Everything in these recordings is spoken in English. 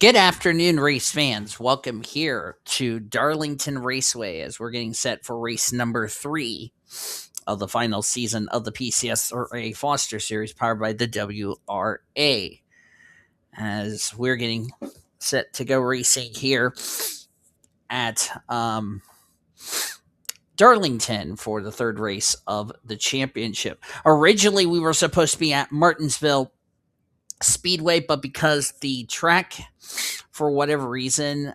Good afternoon, race fans. Welcome here to Darlington Raceway as we're getting set for race number 3 of the final season of the PCSRA Foster Series powered by the WRA. As we're getting set to go racing here at Darlington for the third race of the championship. Originally, we were supposed to be at Martinsville Speedway, but because the track, for whatever reason,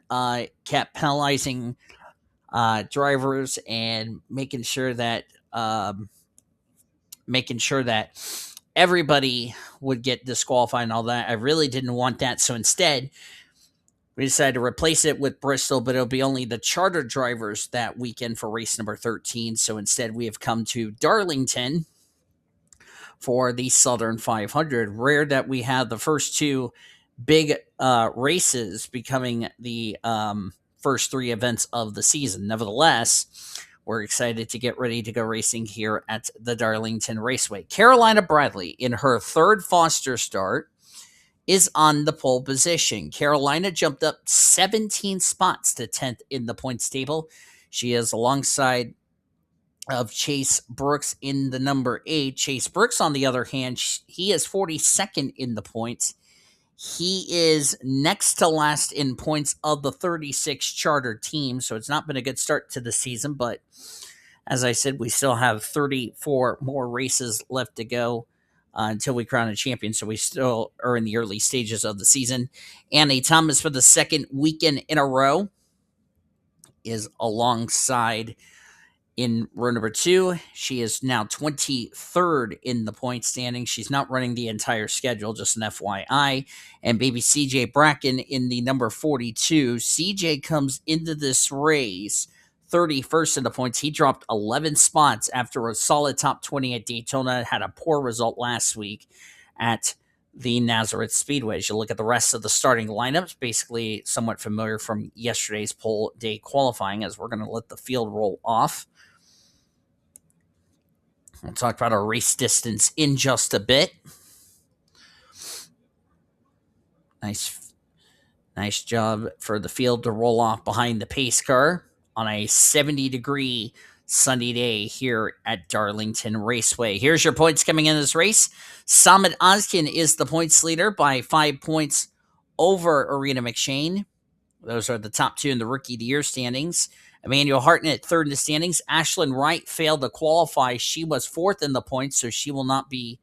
kept penalizing drivers and making sure that everybody would get disqualified and all that. I really didn't want that, so instead we decided to replace it with Bristol, but it'll be only the charter drivers that weekend for race number 13. So instead we have come to Darlington for the Southern 500. Rare that we have the first two big races becoming the first 3 events of the season. Nevertheless, we're excited to get ready to go racing here at the Darlington Raceway. Carolina Bradley, in her third Foster start, is on the pole position. Carolina jumped up 17 spots to 10th in the points table. She is alongside of Chase Brooks in the number 8. Chase Brooks, on the other hand, he is 42nd in the points. He is next to last in points of the 36 charter teams, so it's not been a good start to the season, but as I said, we still have 34 more races left to go until we crown a champion, so we still are in the early stages of the season. Annie Thomas, for the second weekend in a row, is alongside in row number 2. She is now 23rd in the point standing. She's not running the entire schedule, just an FYI. And baby CJ Bracken in the number 42. CJ comes into this race 31st in the points. He dropped 11 spots after a solid top 20 at Daytona. Had a poor result last week at the Nazareth Speedway. As you look at the rest of the starting lineups, basically somewhat familiar from yesterday's pole day qualifying, as we're going to let the field roll off. We'll talk about our race distance in just a bit. Nice job for the field to roll off behind the pace car on a 70-degree sunny day here at Darlington Raceway. Here's your points coming in this race. S Ozkan is the points leader by 5 points over A McShane R. Those are the top 2 in the Rookie of the Year standings. Emmanuel Hartnett, 3rd in the standings. Ashlyn Wright failed to qualify. She was 4th in the points, so she will not be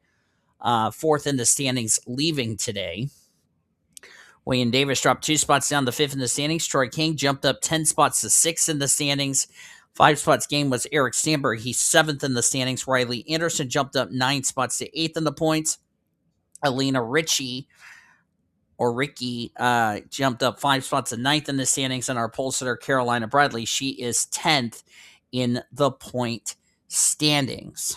4th in the standings leaving today. Wayne Davis dropped 2 spots down to 5th in the standings. Troy King jumped up 10 spots to 6th in the standings. 5 spots gained was Eric Stanbury. He's 7th in the standings. Riley Anderson jumped up 9 spots to 8th in the points. Alina Ricci jumped up 5 spots to 9th in the standings, and our pole sitter, Carolina Bradley, she is 10th in the point standings.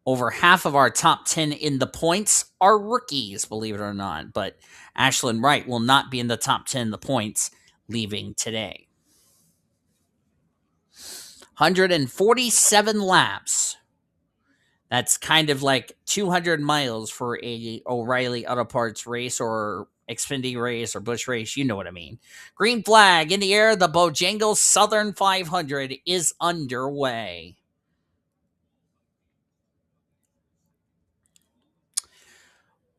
Over half of our top 10 in the points are rookies, believe it or not, but Ashlyn Wright will not be in the top 10 in the points leaving today. 147 laps. That's kind of like 200 miles for a O'Reilly Auto Parts race or Xfinity race or Busch race. You know what I mean. Green flag in the air. The Bojangles Southern 500 is underway.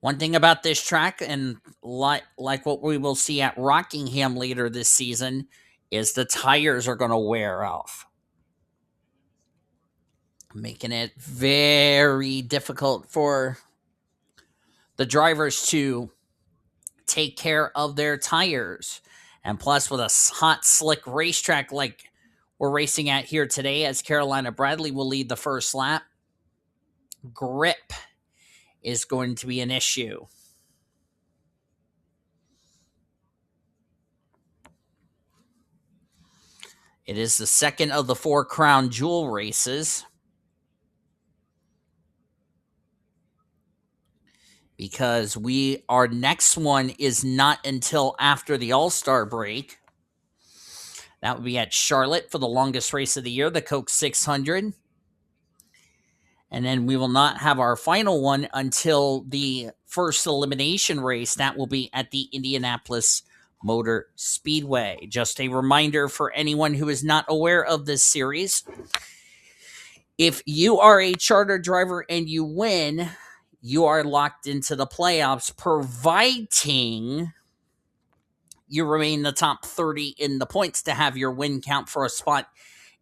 One thing about this track, and like what we will see at Rockingham later this season, is the tires are going to wear off, making it very difficult for the drivers to take care of their tires. And plus, with a hot, slick racetrack like we're racing at here today, as Carolina Bradley will lead the first lap, grip is going to be an issue. It is the second of the 4 Crown Jewel races, because our next one is not until after the All-Star break. That would be at Charlotte for the longest race of the year, the Coke 600. And then we will not have our final one until the first elimination race. That will be at the Indianapolis Motor Speedway. Just a reminder for anyone who is not aware of this series. If you are a charter driver and you win, you are locked into the playoffs, providing you remain in the top 30 in the points to have your win count for a spot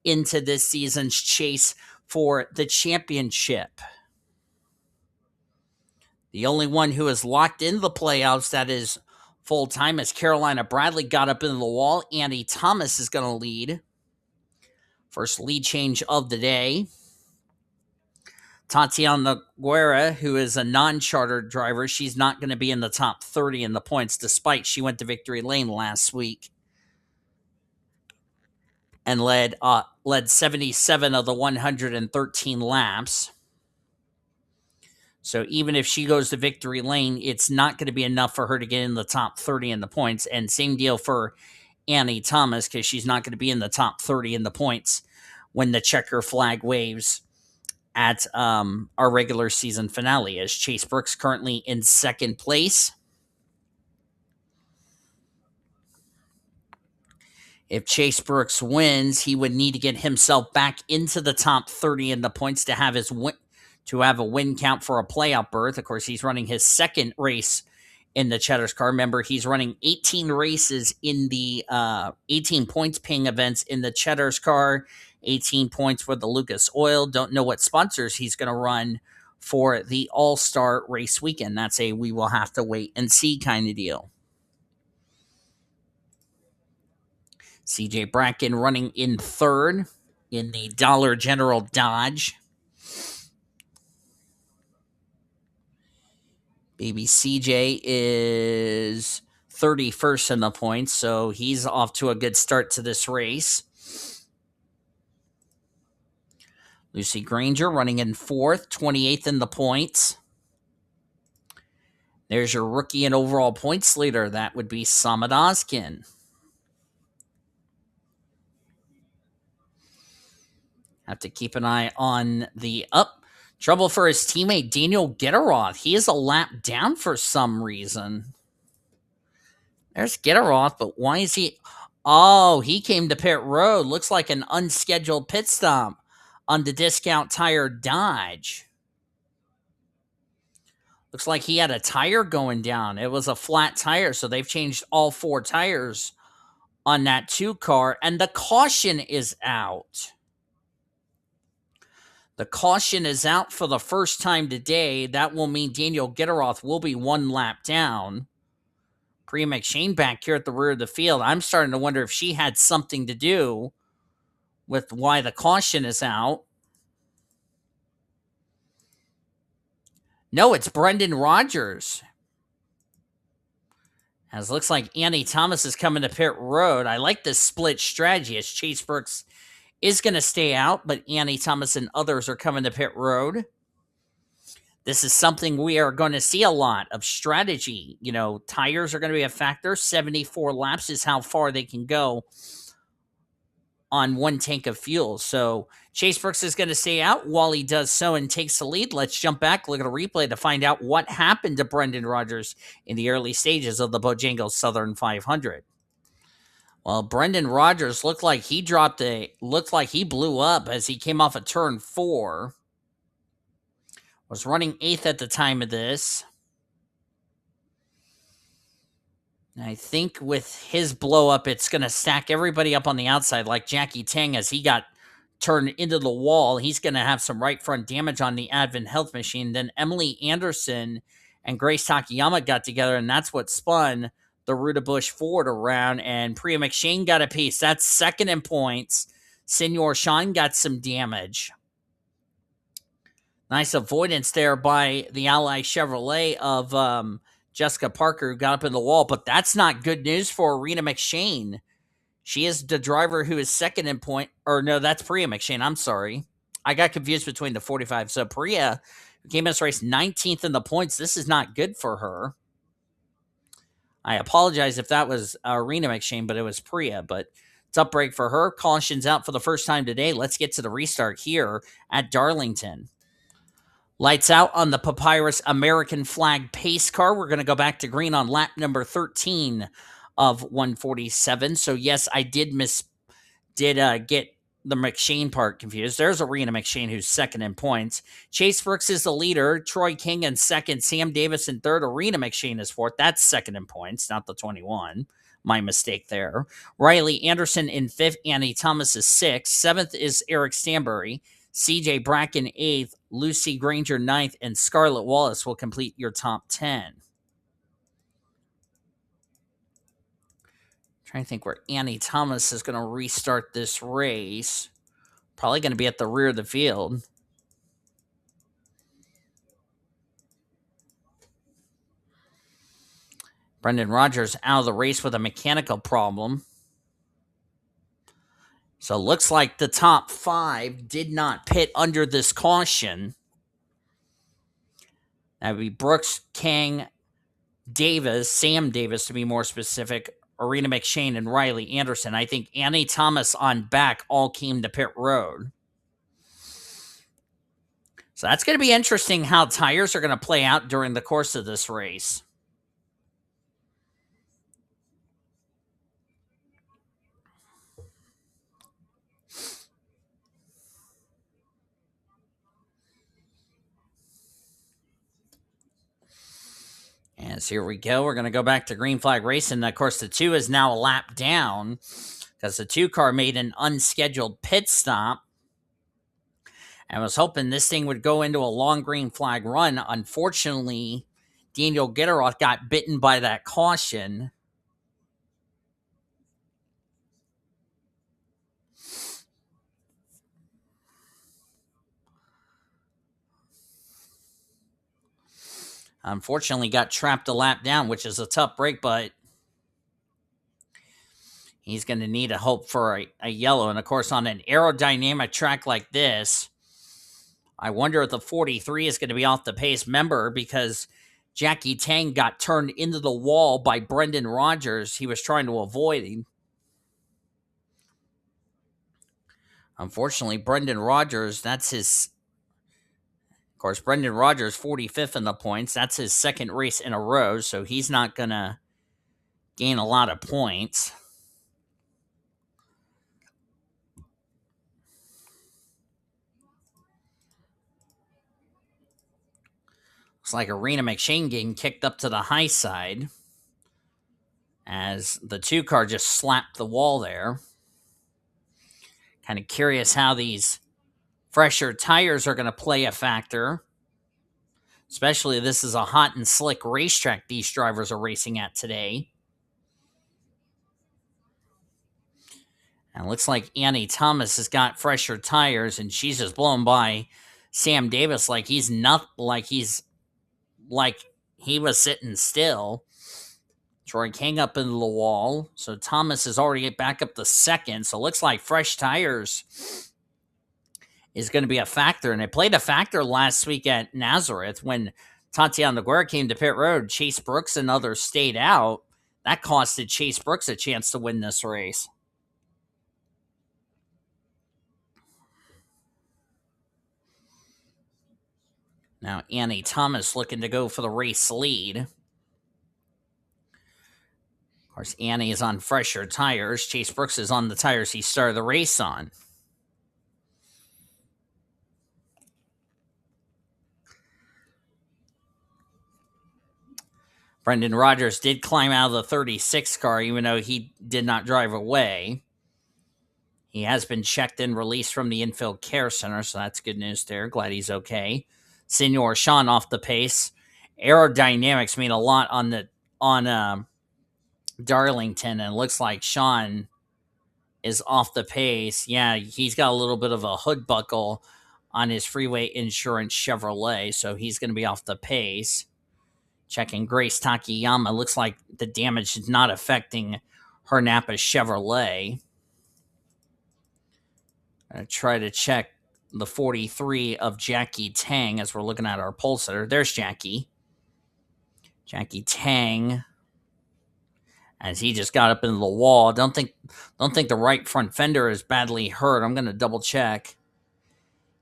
into this season's chase for the championship. The only one who is locked into the playoffs that is full-time is Carolina Bradley. Got up into the wall. Andy Thomas is going to lead. First lead change of the day. Tatiana Guerra, who is a non-chartered driver, she's not going to be in the top 30 in the points, despite she went to victory lane last week and led 77 of the 113 laps. So even if she goes to victory lane, it's not going to be enough for her to get in the top 30 in the points. And same deal for Annie Thomas, because she's not going to be in the top 30 in the points when the checker flag waves at our regular season finale, as Chase Brooks currently in second place. If Chase Brooks wins, he would need to get himself back into the top 30 in the points to have a win count for a playoff berth. Of course, he's running his second race in the Cheddar's car. Remember, he's running 18 races in the 18 points paying events in the Cheddar's car, 18 points for the Lucas Oil. Don't know what sponsors he's going to run for the All-Star race weekend. That's a we will have to wait and see kind of deal. C Bracken running in third in the Dollar General Dodge. Baby CJ is 31st in the points, so he's off to a good start to this race. Lucy Granger running in fourth, 28th in the points. There's your rookie and overall points leader. That would be Samad Ozkan. Have to keep an eye on the up. Trouble for his teammate, Daniel Gitteroth. He is a lap down for some reason. There's Gitteroth, but why is he... Oh, he came to pit road. Looks like an unscheduled pit stop on the Discount Tire Dodge. Looks like he had a tire going down. It was a flat tire, so they've changed all 4 tires on that 2 car, and the caution is out. The caution is out for the first time today. That will mean Daniel Gitteroth will be 1 lap down. P McShane back here at the rear of the field. I'm starting to wonder if she had something to do with why the caution is out. No, it's Brendan Rogers. As looks like Annie Thomas is coming to pit road. I like this split strategy as Chase Brooks is going to stay out, but Annie Thomas and others are coming to pit road. This is something we are going to see a lot of strategy. You know, tires are going to be a factor. 74 laps is how far they can go on 1 tank of fuel. So Chase Brooks is going to stay out while he does so and takes the lead. Let's jump back, look at a replay to find out what happened to Brendan Rogers in the early stages of the Bojangles Southern 500. Well, Brendan Rogers looked like he blew up as he came off of turn 4. Was running 8th at the time of this. And I think with his blow up, it's going to stack everybody up on the outside, like Jackie Tang as he got turned into the wall. He's going to have some right front damage on the Advent Health Machine. Then Emily Anderson and Grace Takayama got together, and that's what spun the Ruta Bush Ford around, and P McShane got a piece. That's second in points. Senor Sean got some damage. Nice avoidance there by the Ally Chevrolet of Jessica Parker, who got up in the wall, but that's not good news for Rena McShane. She is the driver who is second in point, or no, that's P McShane. I'm sorry. I got confused between the 45. So Priya, who came in this race 19th in the points, this is not good for her. I apologize if that was Rena McShane, but it was Priya. But it's up break for her. Caution's out for the first time today. Let's get to the restart here at Darlington. Lights out on the Papyrus American flag pace car. We're going to go back to green on lap number 13 of 147. So yes, I did get the McShane part confused. There's Arena McShane, who's second in points. Chase Brooks is the leader. Troy King in second. Sam Davis in third. Arena McShane is fourth. That's second in points, not the 21. My mistake there. Riley Anderson in fifth. Annie Thomas is sixth. Seventh is Eric Stanbury. C Bracken eighth. Lucy Granger ninth. And Scarlett Wallace will complete your top 10. Trying to think where Annie Thomas is going to restart this race. Probably going to be at the rear of the field. Brendan Rogers out of the race with a mechanical problem. So it looks like the top 5 did not pit under this caution. That would be Brooks, Kang, Davis, Sam Davis to be more specific, Arena McShane, and Riley Anderson. I think Annie Thomas on back all came to pit road. So that's going to be interesting how tires are going to play out during the course of this race. And so here we go. We're going to go back to green flag racing. Of course, the 2 is now a lap down because the 2 car made an unscheduled pit stop. I was hoping this thing would go into a long green flag run. Unfortunately, Daniel Gitteroth got bitten by that caution. Unfortunately, got trapped a lap down, which is a tough break, but he's going to need a hope for a yellow. And of course, on an aerodynamic track like this, I wonder if the 43 is going to be off the pace. Member, because Jackie Tang got turned into the wall by Brendan Rogers. He was trying to avoid him. Unfortunately, Brendan Rogers, that's his... Of course, Brendan Rogers, 45th in the points. That's his second race in a row, so he's not going to gain a lot of points. Looks like Arena McShane getting kicked up to the high side as the 2 car just slapped the wall there. Kind of curious how these fresher tires are going to play a factor. Especially this is a hot and slick racetrack these drivers are racing at today. And it looks like Annie Thomas has got fresher tires, and she's just blown by Sam Davis like he was sitting still. Troy King up into the wall. So Thomas is already back up to second. So it looks like fresh tires is going to be a factor. And it played a factor last week at Nazareth when Tatiana Guerra came to pit road. Chase Brooks and others stayed out. That costed Chase Brooks a chance to win this race. Now Annie Thomas looking to go for the race lead. Of course, Annie is on fresher tires. Chase Brooks is on the tires he started the race on. Brendan Rogers did climb out of the 36 car, even though he did not drive away. He has been checked and released from the infield care center, so that's good news there. Glad he's okay. Senor Sean off the pace. Aerodynamics mean a lot on Darlington, and it looks like Sean is off the pace. Yeah, he's got a little bit of a hood buckle on his Freeway Insurance Chevrolet, so he's going to be off the pace. Checking Grace Takayama. Looks like the damage is not affecting her Napa Chevrolet. I try to check the 43 of Jackie Tang as we're looking at our pulsator. There's Jackie. Jackie Tang. As he just got up into the wall. Don't think the right front fender is badly hurt. I'm going to double check.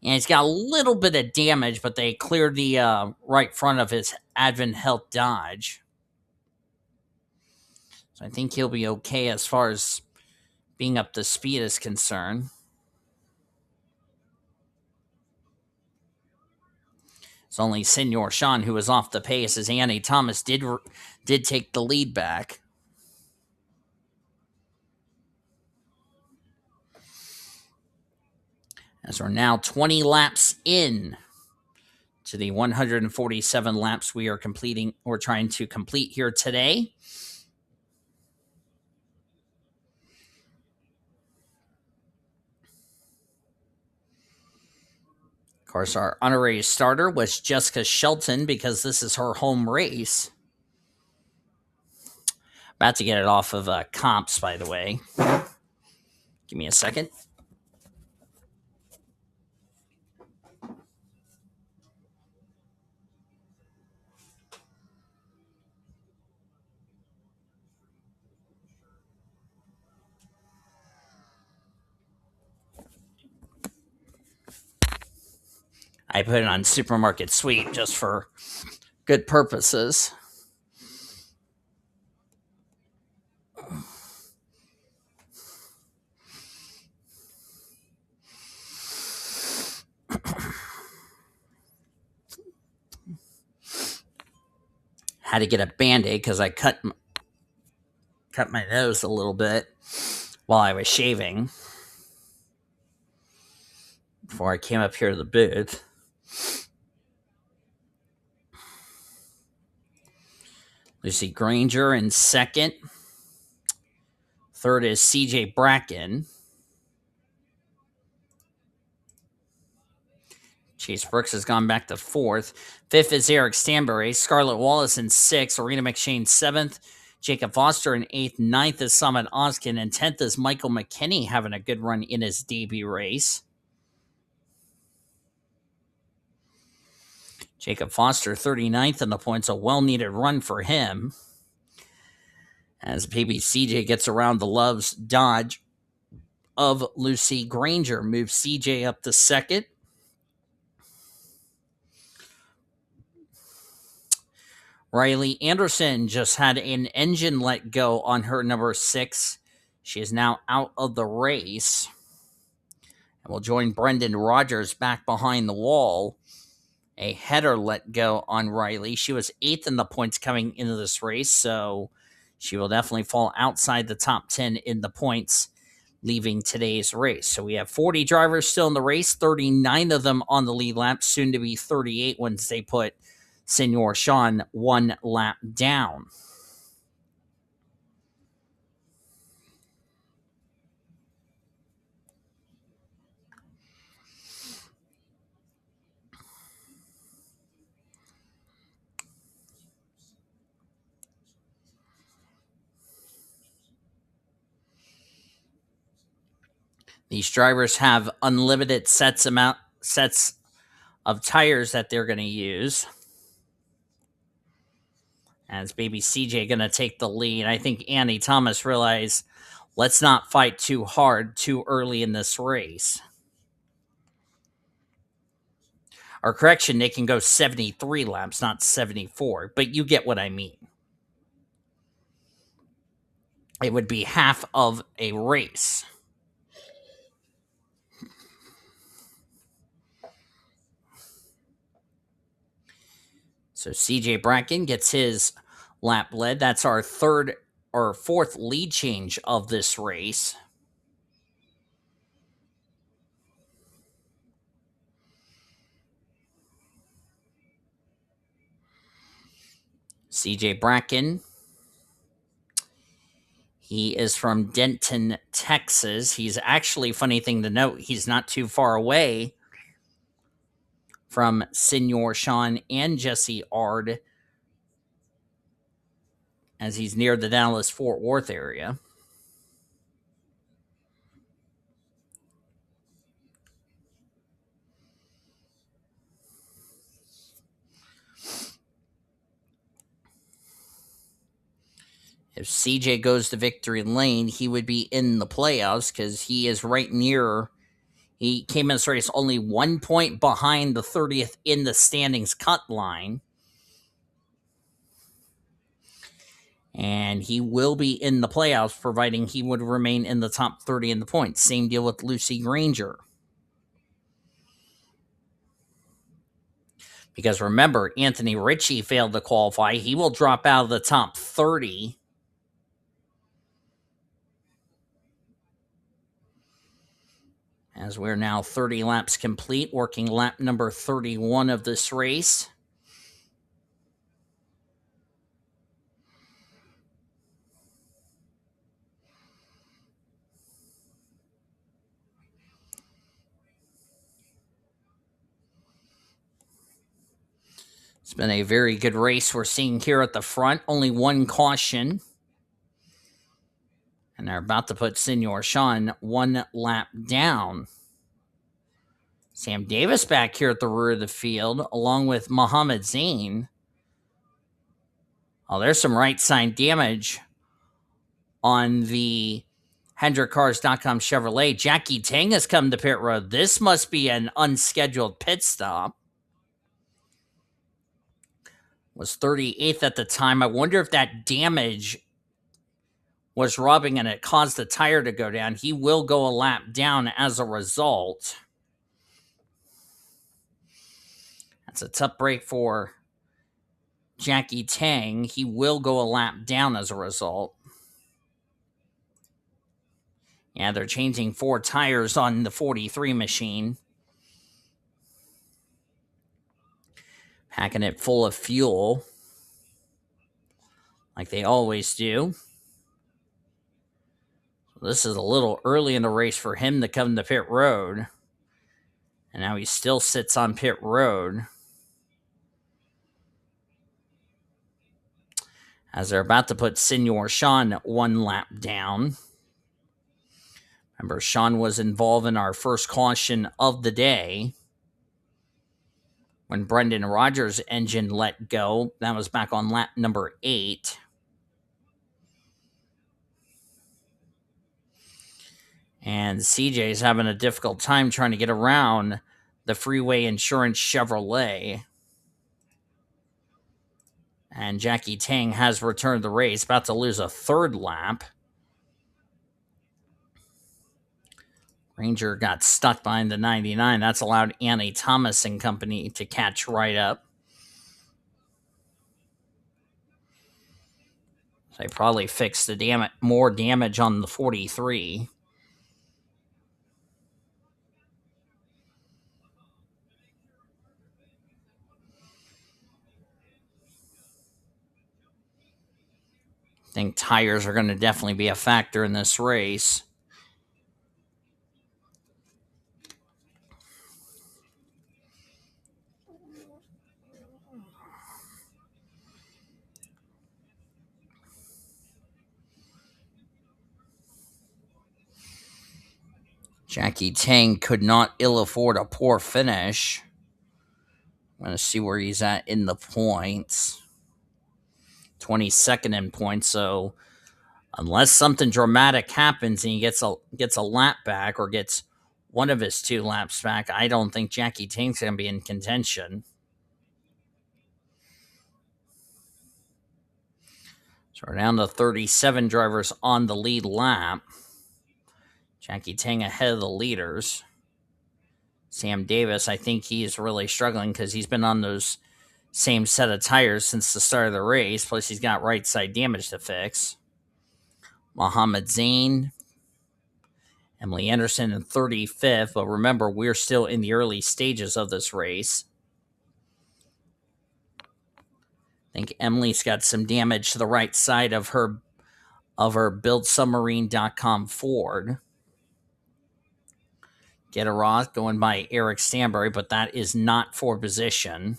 And he's got a little bit of damage, but they cleared the right front of his Advent Health Dodge. So I think he'll be okay as far as being up to speed is concerned. It's only Senor Sean who was off the pace, as Annie Thomas did take the lead back. As we're now 20 laps in to the 147 laps we are completing or trying to complete here today. Of course, our honorary starter was Jessica Shelton because this is her home race. About to get it off of comps, by the way. Give me a second. I put it on Supermarket Sweep just for good purposes. Had to get a Band-Aid because I cut my nose a little bit while I was shaving before I came up here to the booth. Lucy Grainger in second. Third is CJ Bracken. Chase Brooks has gone back to fourth. Fifth is Eric Stanbury. Scarlett Wallace in sixth. A McShane seventh. Jacob Foster in eighth. Ninth is S Ozkan. And 10th is Michael McKinney having a good run in his debut race. Jacob Foster 39th in the points. A well-needed run for him. As CJ gets around the Love's Dodge of Lucy Grainger. Moves CJ up to second. Riley Anderson just had an engine let go on her number 6. She is now out of the race. And will join Brendan Rogers back behind the wall. A header let go on Riley. She was 8th in the points coming into this race, so she will definitely fall outside the top 10 in the points leaving today's race. So we have 40 drivers still in the race, 39 of them on the lead lap, soon to be 38 once they put Senor Sean 1 lap down. These drivers have unlimited sets of tires that they're going to use. As baby CJ going to take the lead. I think Annie Thomas realized, let's not fight too hard too early in this race. Or correction, they can go 73 laps, not 74. But you get what I mean. It would be half of a race. So CJ Bracken gets his lap led. That's our third or fourth lead change of this race. CJ Bracken. He is from Denton, Texas. He's actually, funny thing to note, he's not too far away from Senor Sean and Jesse Ard, as he's near the Dallas-Fort Worth area. If CJ goes to victory lane, he would be in the playoffs because he is right near He came in this race only 1 point behind the 30th in the standings cut line. And he will be in the playoffs, providing he would remain in the top 30 in the points. Same deal with Lucy Granger. Because remember, Anthony Ritchie failed to qualify. He will drop out of the top 30. As we're now 30 laps complete, working lap number 31 of this race. It's been a very good race we're seeing here at the front. Only one caution. And they're about to put Senor Sean 1 lap down. Sam Davis back here at the rear of the field, along with Muhammad Zain. Oh, there's some right side damage on the HendrickCars.com Chevrolet. Jackie Tang has come to pit road. This must be an unscheduled pit stop. Was 38th at the time. I wonder if that damage was rubbing and it caused the tire to go down. He will go a lap down as a result. That's a tough break for Jackie Tang. He will go a lap down as a result. Yeah, they're changing 4 tires on the 43 machine. Packing it full of fuel, like they always do. This is a little early in the race for him to come to pit road. And now he still sits on pit road. As they're about to put Senor Sean 1 lap down. Remember, Sean was involved in our first caution of the day when Brendan Rogers' engine let go. That was back on lap number 8. And CJ's having a difficult time trying to get around the Freeway Insurance Chevrolet. And Jackie Tang has returned the race, about to lose a 3rd lap. Ranger got stuck behind the 99. That's allowed Annie Thomas and company to catch right up. They probably fixed the more damage on the 43. I think tires are going to definitely be a factor in this race. Jackie Tang could not ill afford a poor finish. I'm going to see where he's at in the points. 22nd in points, so unless something dramatic happens and he gets a lap back or gets one of his 2 laps back, I don't think Jackie Tang's going to be in contention. So we're down to 37 drivers on the lead lap. Jackie Tang ahead of the leaders. Sam Davis, I think he's really struggling because he's been on those same set of tires since the start of the race. Plus, he's got right side damage to fix. Muhammad Zain, Emily Anderson in 35th. But remember, we're still in the early stages of this race. I think Emily's got some damage to the right side of her BuildSubmarine.com Ford. Get a Roth going by Eric Stanbury, but that is not for position.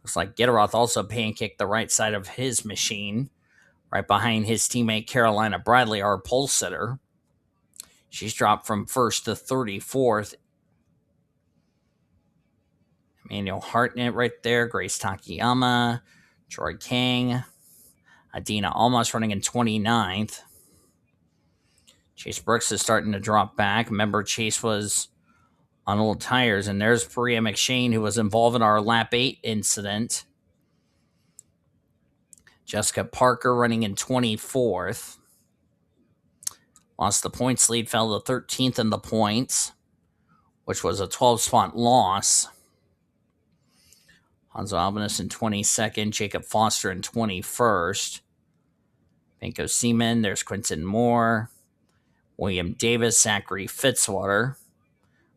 Looks like Gitteroth also pancaked the right side of his machine, right behind his teammate Carolina Bradley, our pole sitter. She's dropped from 1st to 34th. Emmanuel Hartnett right there, Grace Takayama, Troy Kang, Adina almost running in 29th. Chase Brooks is starting to drop back. Remember, Chase was on old tires, and there's P McShane, who was involved in our lap 8 incident. Jessica Parker running in 24th. Lost the points lead, fell to 13th in the points, which was a 12-spot loss. Hanzo Albanus in 22nd, Jacob Foster in 21st. Benko Seaman, there's Quinton Moore, William Davis, Zachary Fitzwater.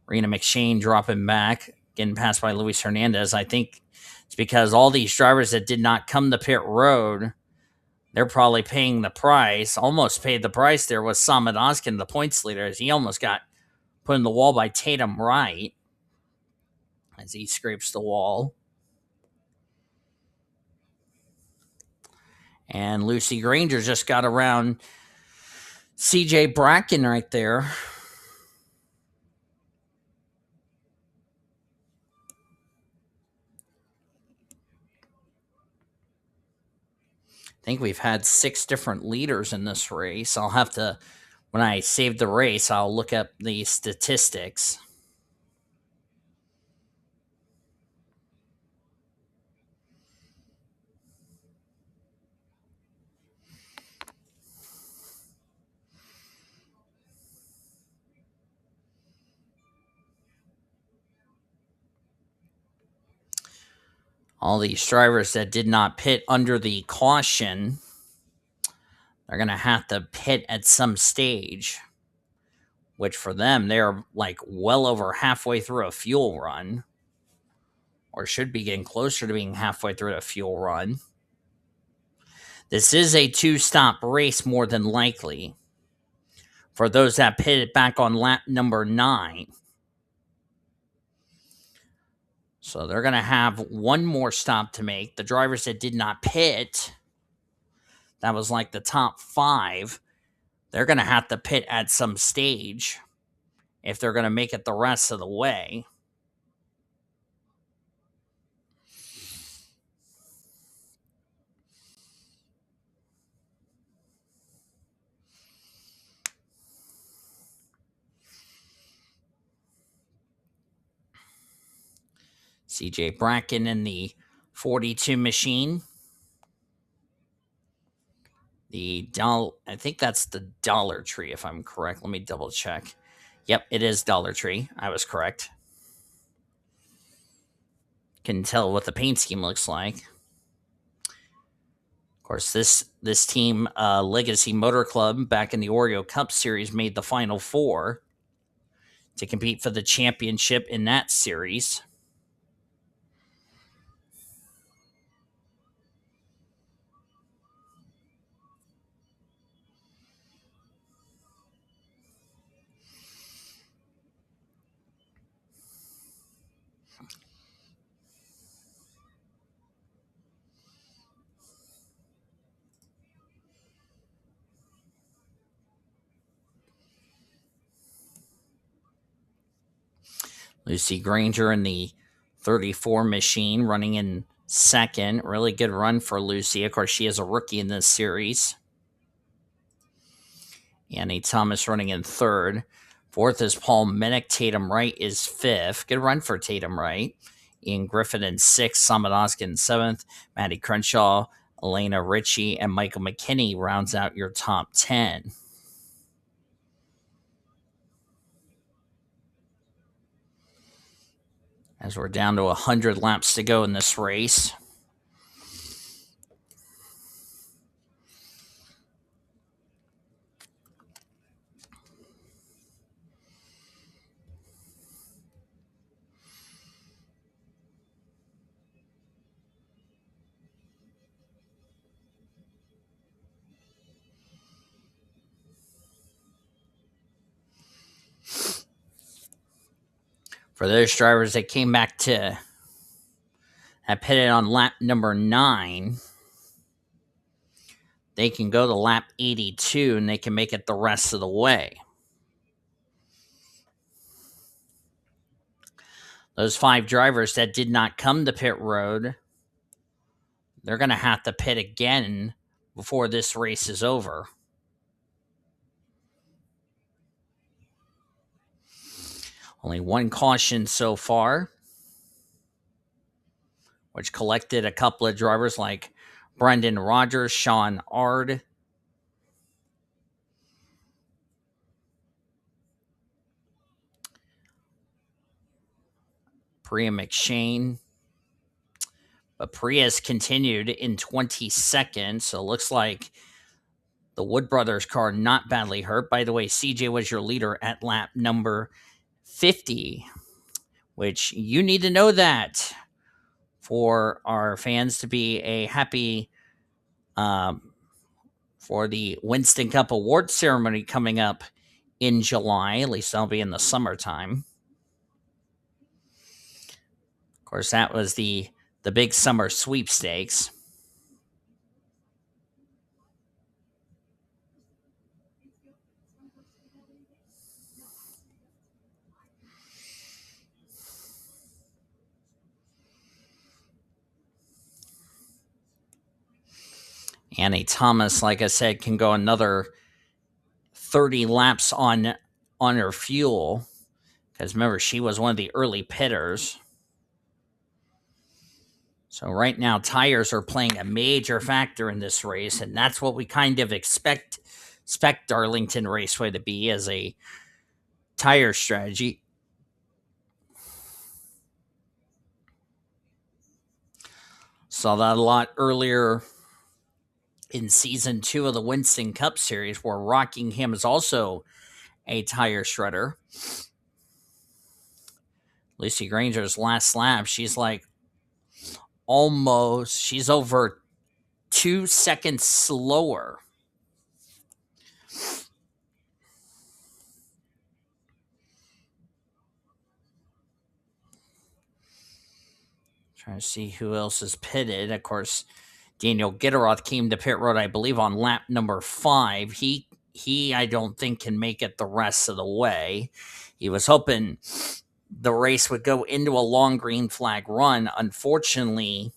Rena McShane dropping back, getting passed by Luis Hernandez. I think it's because all these drivers that did not come to pit road, they're probably paying the price, almost paid the price. There was Samad Ozkan, the points leader, as he almost got put in the wall by Tatum Wright as he scrapes the wall. And Lucy Granger just got around C Bracken right there. I think we've had 6 different leaders in this race. I'll have to, when I save the race, I'll look up the statistics. All these drivers that did not pit under the caution, they're going to have to pit at some stage, which for them, they're like well over halfway through a fuel run, or should be getting closer to being halfway through a fuel run. This is a 2-stop race, more than likely, for those that pitted back on lap number 9. So they're going to have one more stop to make. The drivers that did not pit, that was like the top 5, they're going to have to pit at some stage if they're going to make it the rest of the way. CJ Bracken in the 42 machine. I think that's the Dollar Tree, if I'm correct. Let me double check. Yep, it is Dollar Tree. I was correct. Can tell what the paint scheme looks like. Of course, this team, Legacy Motor Club, back in the Oreo Cup Series, made the Final 4 to compete for the championship in that series. Lucy Granger in the 34 machine, running in second. Really good run for Lucy. Of course, she is a rookie in this series. Annie Thomas running in third. Fourth is Paul Minnick. Tatum Wright is fifth. Good run for Tatum Wright. Ian Griffin in sixth. Samad Ozkan in seventh. Maddie Crenshaw, Elena Ritchie, and Michael McKinney rounds out your top 10. As we're down to 100 laps to go in this race. For those drivers that came back to have pitted on lap number 9, they can go to lap 82 and they can make it the rest of the way. Those 5 drivers that did not come to pit road, they're going to have to pit again before this race is over. Only one caution so far, which collected a couple of drivers like Brendan Rogers, Sean Ard, P McShane. But Prius continued in 22nd, so it looks like the Wood Brothers car not badly hurt. By the way, CJ was your leader at lap number 50, which you need to know that for our fans to be a happy for the Winston Cup Award ceremony coming up in July. At least that'll be in the summertime. Of course, that was the big summer sweepstakes. Annie Thomas, like I said, can go another 30 laps on her fuel. Because remember, she was one of the early pitters. So right now, tires are playing a major factor in this race, and that's what we kind of expect Darlington Raceway to be as a tire strategy. Saw that a lot earlier in season 2 of the Winston Cup Series, where Rockingham is also a tire shredder. Lucy Granger's last lap, she's like she's over 2 seconds slower. Trying to see who else is pitted. Of course, Daniel Gitteroth came to pit road, I believe, on lap number 5. He I don't think can make it the rest of the way. He was hoping the race would go into a long green flag run. Unfortunately,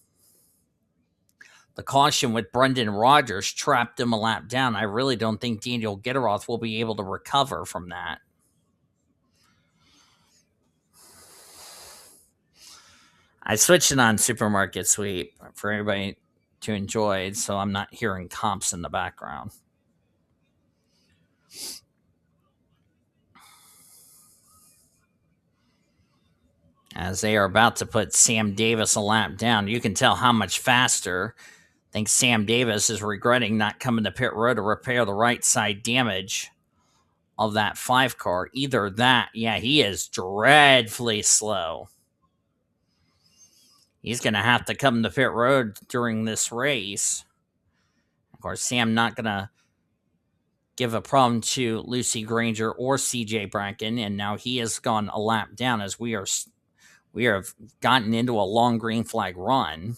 the caution with Brendan Rogers trapped him a lap down. I really don't think Daniel Gitteroth will be able to recover from that. I switched it on Supermarket Sweep for everybody to enjoy, so I'm not hearing comps in the background. As they are about to put Sam Davis a lap down, you can tell how much faster. I think Sam Davis is regretting not coming to pit road to repair the right side damage of that 5 car. Either that, yeah, he is dreadfully slow. He's going to have to come to pit road during this race. Of course, Sam not going to give a problem to Lucy Granger or CJ Bracken, and now he has gone a lap down as we have gotten into a long green flag run.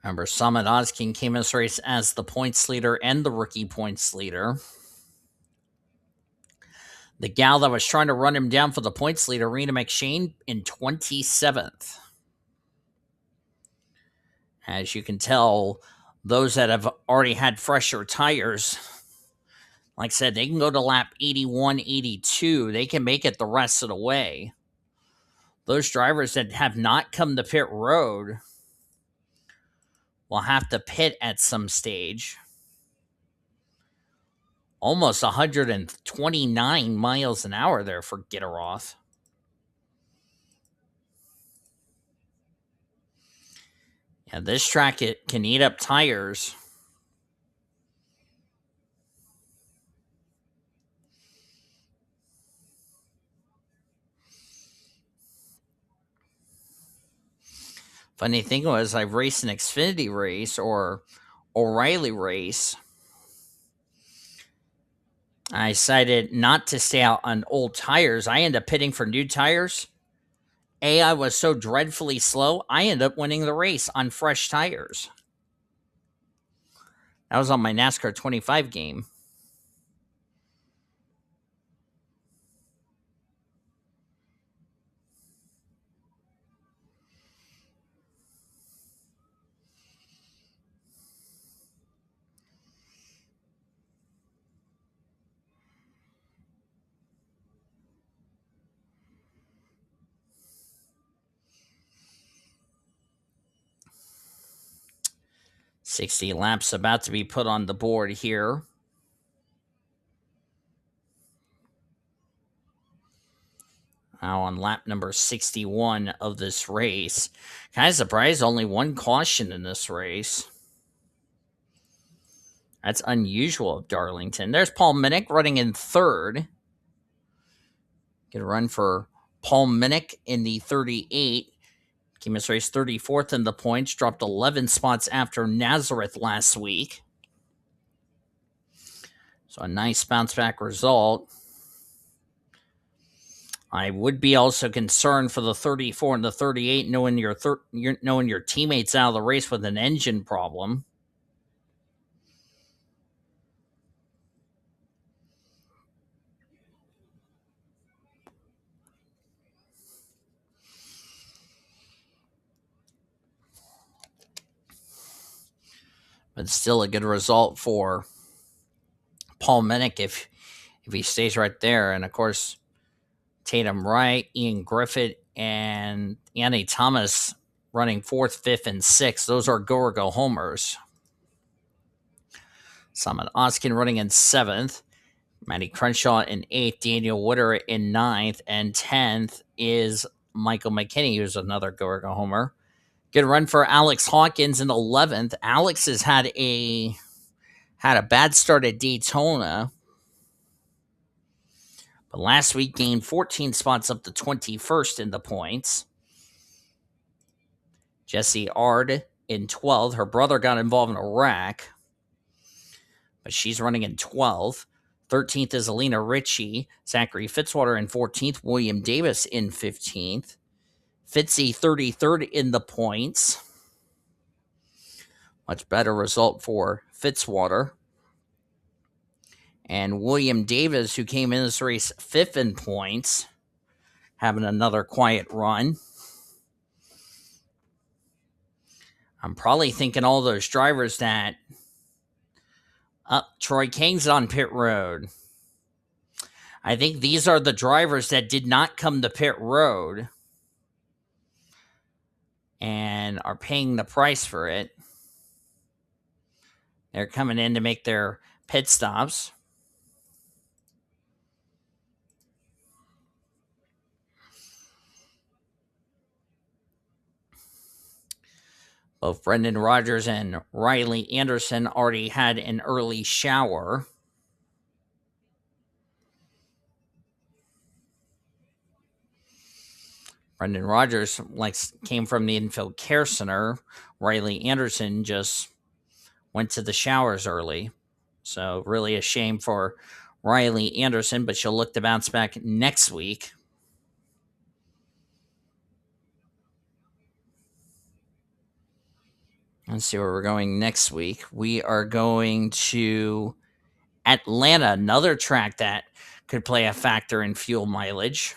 Remember, Summit Ozkan came in this race as the points leader and the rookie points leader. The gal that was trying to run him down for the points leader, A McShane, in 27th. As you can tell, those that have already had fresher tires, like I said, they can go to lap 81, 82. They can make it the rest of the way. Those drivers that have not come to pit road will have to pit at some stage. Almost 129 miles an hour there for Gitteroth. Yeah, this track, it can eat up tires. Funny thing was, I've raced an Xfinity race or O'Reilly race. I decided not to stay out on old tires. I end up pitting for new tires. AI was so dreadfully slow, I ended up winning the race on fresh tires. That was on my NASCAR 25 game. $60 laps about to be put on the board here. Now on lap number 61 of this race. Kind of surprised only one caution in this race. That's unusual of Darlington. There's Paul Minnick running in third. Get a run for Paul Minnick in the 38. Came this race 34th in the points. Dropped 11 spots after Nazareth last week. So a nice bounce back result. I would be also concerned for the 34 and the 38, knowing your teammates out of the race with an engine problem. But still a good result for Paul Minnick if he stays right there. And of course, Tatum Wright, Ian Griffith, and Andy Thomas running 4th, 5th, and 6th. Those are go-or-go homers. Simon Oskin running in 7th. Matty Crenshaw in 8th. Daniel Witter in 9th. And 10th is Michael McKinney, who's another go-or-go homer. Good run for Alex Hawkins in 11th. Alex has had a bad start at Daytona, but last week gained 14 spots up to 21st in the points. Jessie Ard in 12th. Her brother got involved in a wreck, but she's running in 12th. 13th is Alina Ritchie. Zachary Fitzwater in 14th. William Davis in 15th. Fitzy 33rd in the points. Much better result for Fitzwater. And William Davis, who came in this race 5th in points, having another quiet run. I'm probably thinking all those drivers that Troy Kang's on pit road. I think these are the drivers that did not come to pit road and are paying the price for it. They're coming in to make their pit stops. Both Brendan Rogers and Riley Anderson already had an early shower. Brendan Rogers came from the infield care center. Riley Anderson just went to the showers early. So really a shame for Riley Anderson, but she'll look to bounce back next week. Let's see where we're going next week. We are going to Atlanta, another track that could play a factor in fuel mileage.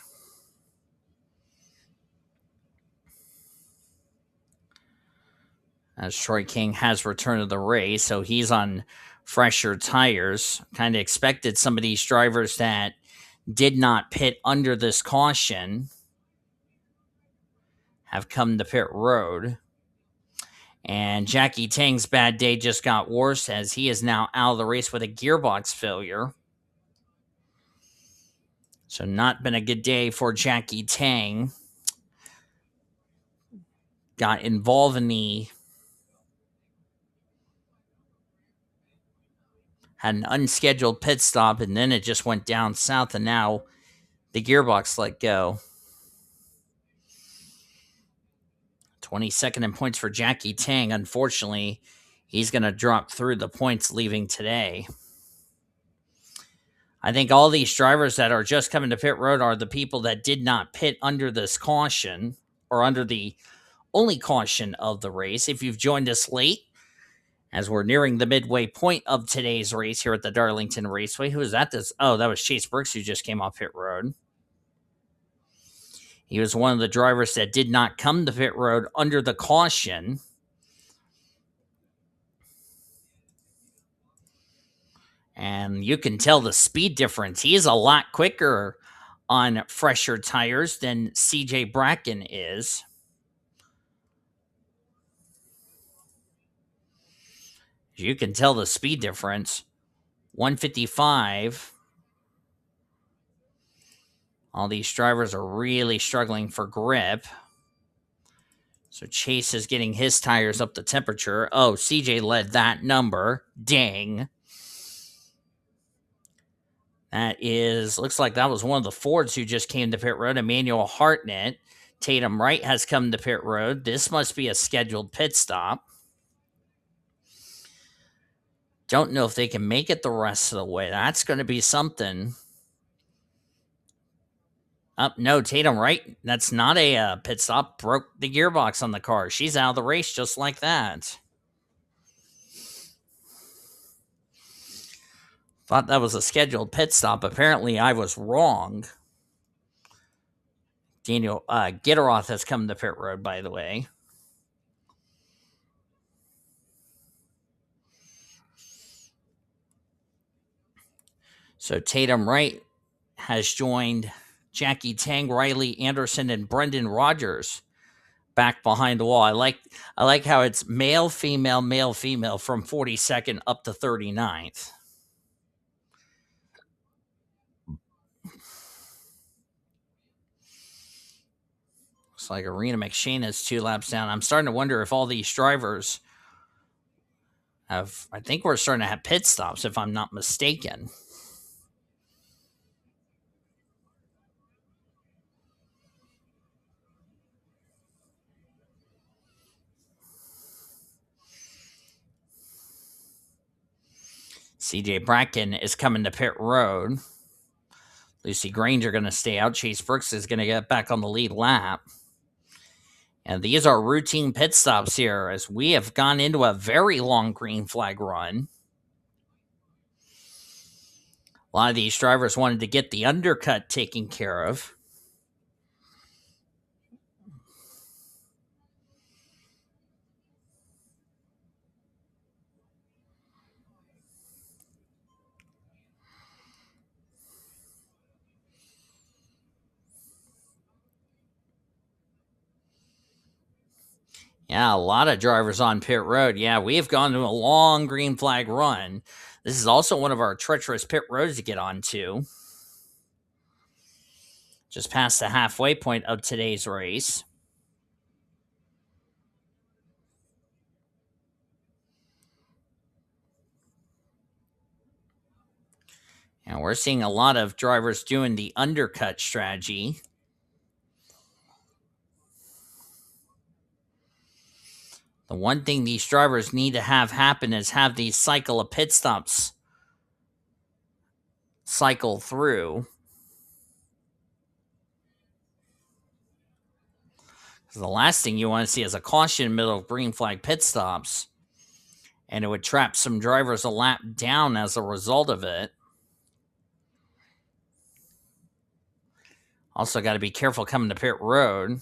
As Troy King has returned to the race, so he's on fresher tires. Kind of expected some of these drivers that did not pit under this caution have come to pit road. And Jackie Tang's bad day just got worse as he is now out of the race with a gearbox failure. So not been a good day for Jackie Tang. Got involved in had an unscheduled pit stop, and then it just went down south, and now the gearbox let go. 22nd in points for Jackie Tang. Unfortunately, he's going to drop through the points leaving today. I think all these drivers that are just coming to pit road are the people that did not pit under this caution or under the only caution of the race. If you've joined us late, as we're nearing the midway point of today's race here at the Darlington Raceway. Who was that? That was Chase Brooks, who just came off pit road. He was one of the drivers that did not come to pit road under the caution. And you can tell the speed difference. He is a lot quicker on fresher tires than C Bracken is. You can tell the speed difference. 155. All these drivers are really struggling for grip. So Chase is getting his tires up to temperature. Oh, CJ led that number. Dang. Looks like that was one of the Fords who just came to pit road. Emmanuel Hartnett. Tatum Wright has come to pit road. This must be a scheduled pit stop. Don't know if they can make it the rest of the way. That's going to be something. No, Tatum Wright. That's not a pit stop. Broke the gearbox on the car. She's out of the race just like that. Thought that was a scheduled pit stop. Apparently, I was wrong. Daniel Gitteroth has come to pit road, by the way. So Tatum Wright has joined Jackie Tang, Riley Anderson, and Brendan Rogers back behind the wall. I like how it's male, female from 42nd up to 39th. Looks like A McShane is 2 laps down. I'm starting to wonder if all these drivers I think we're starting to have pit stops, if I'm not mistaken. C Bracken is coming to pit road. Lucy Granger going to stay out. Chase Brooks is going to get back on the lead lap. And these are routine pit stops here as we have gone into a very long green flag run. A lot of these drivers wanted to get the undercut taken care of. Yeah, a lot of drivers on pit road. Yeah, we have gone to a long green flag run. This is also one of our treacherous pit roads to get onto. Just past the halfway point of today's race. And we're seeing a lot of drivers doing the undercut strategy. The one thing these drivers need to have happen is have these cycle of pit stops cycle through. Because the last thing you want to see is a caution in the middle of green flag pit stops. And it would trap some drivers a lap down as a result of it. Also got to be careful coming to pit road.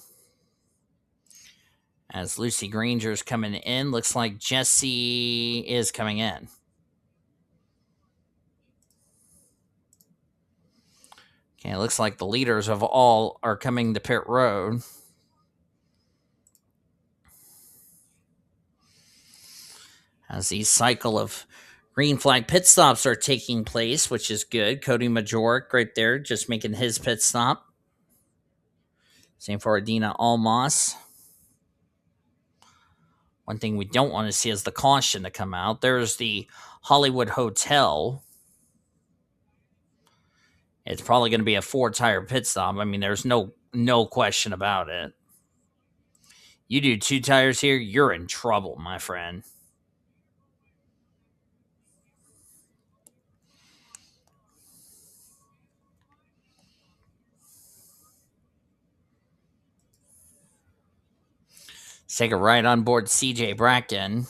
As Lucy Granger's coming in, looks like Jesse is coming in. Okay, it looks like the leaders of all are coming to pit road. As the cycle of green flag pit stops are taking place, which is good. Cody Majorek right there, just making his pit stop. Same for Adina Almas. One thing we don't want to see is the caution to come out. There's the Hollywood Hotel. It's probably going to be a 4-tire pit stop. I mean, there's no question about it. You do 2 tires here, you're in trouble, my friend. take a ride on board C Bracken.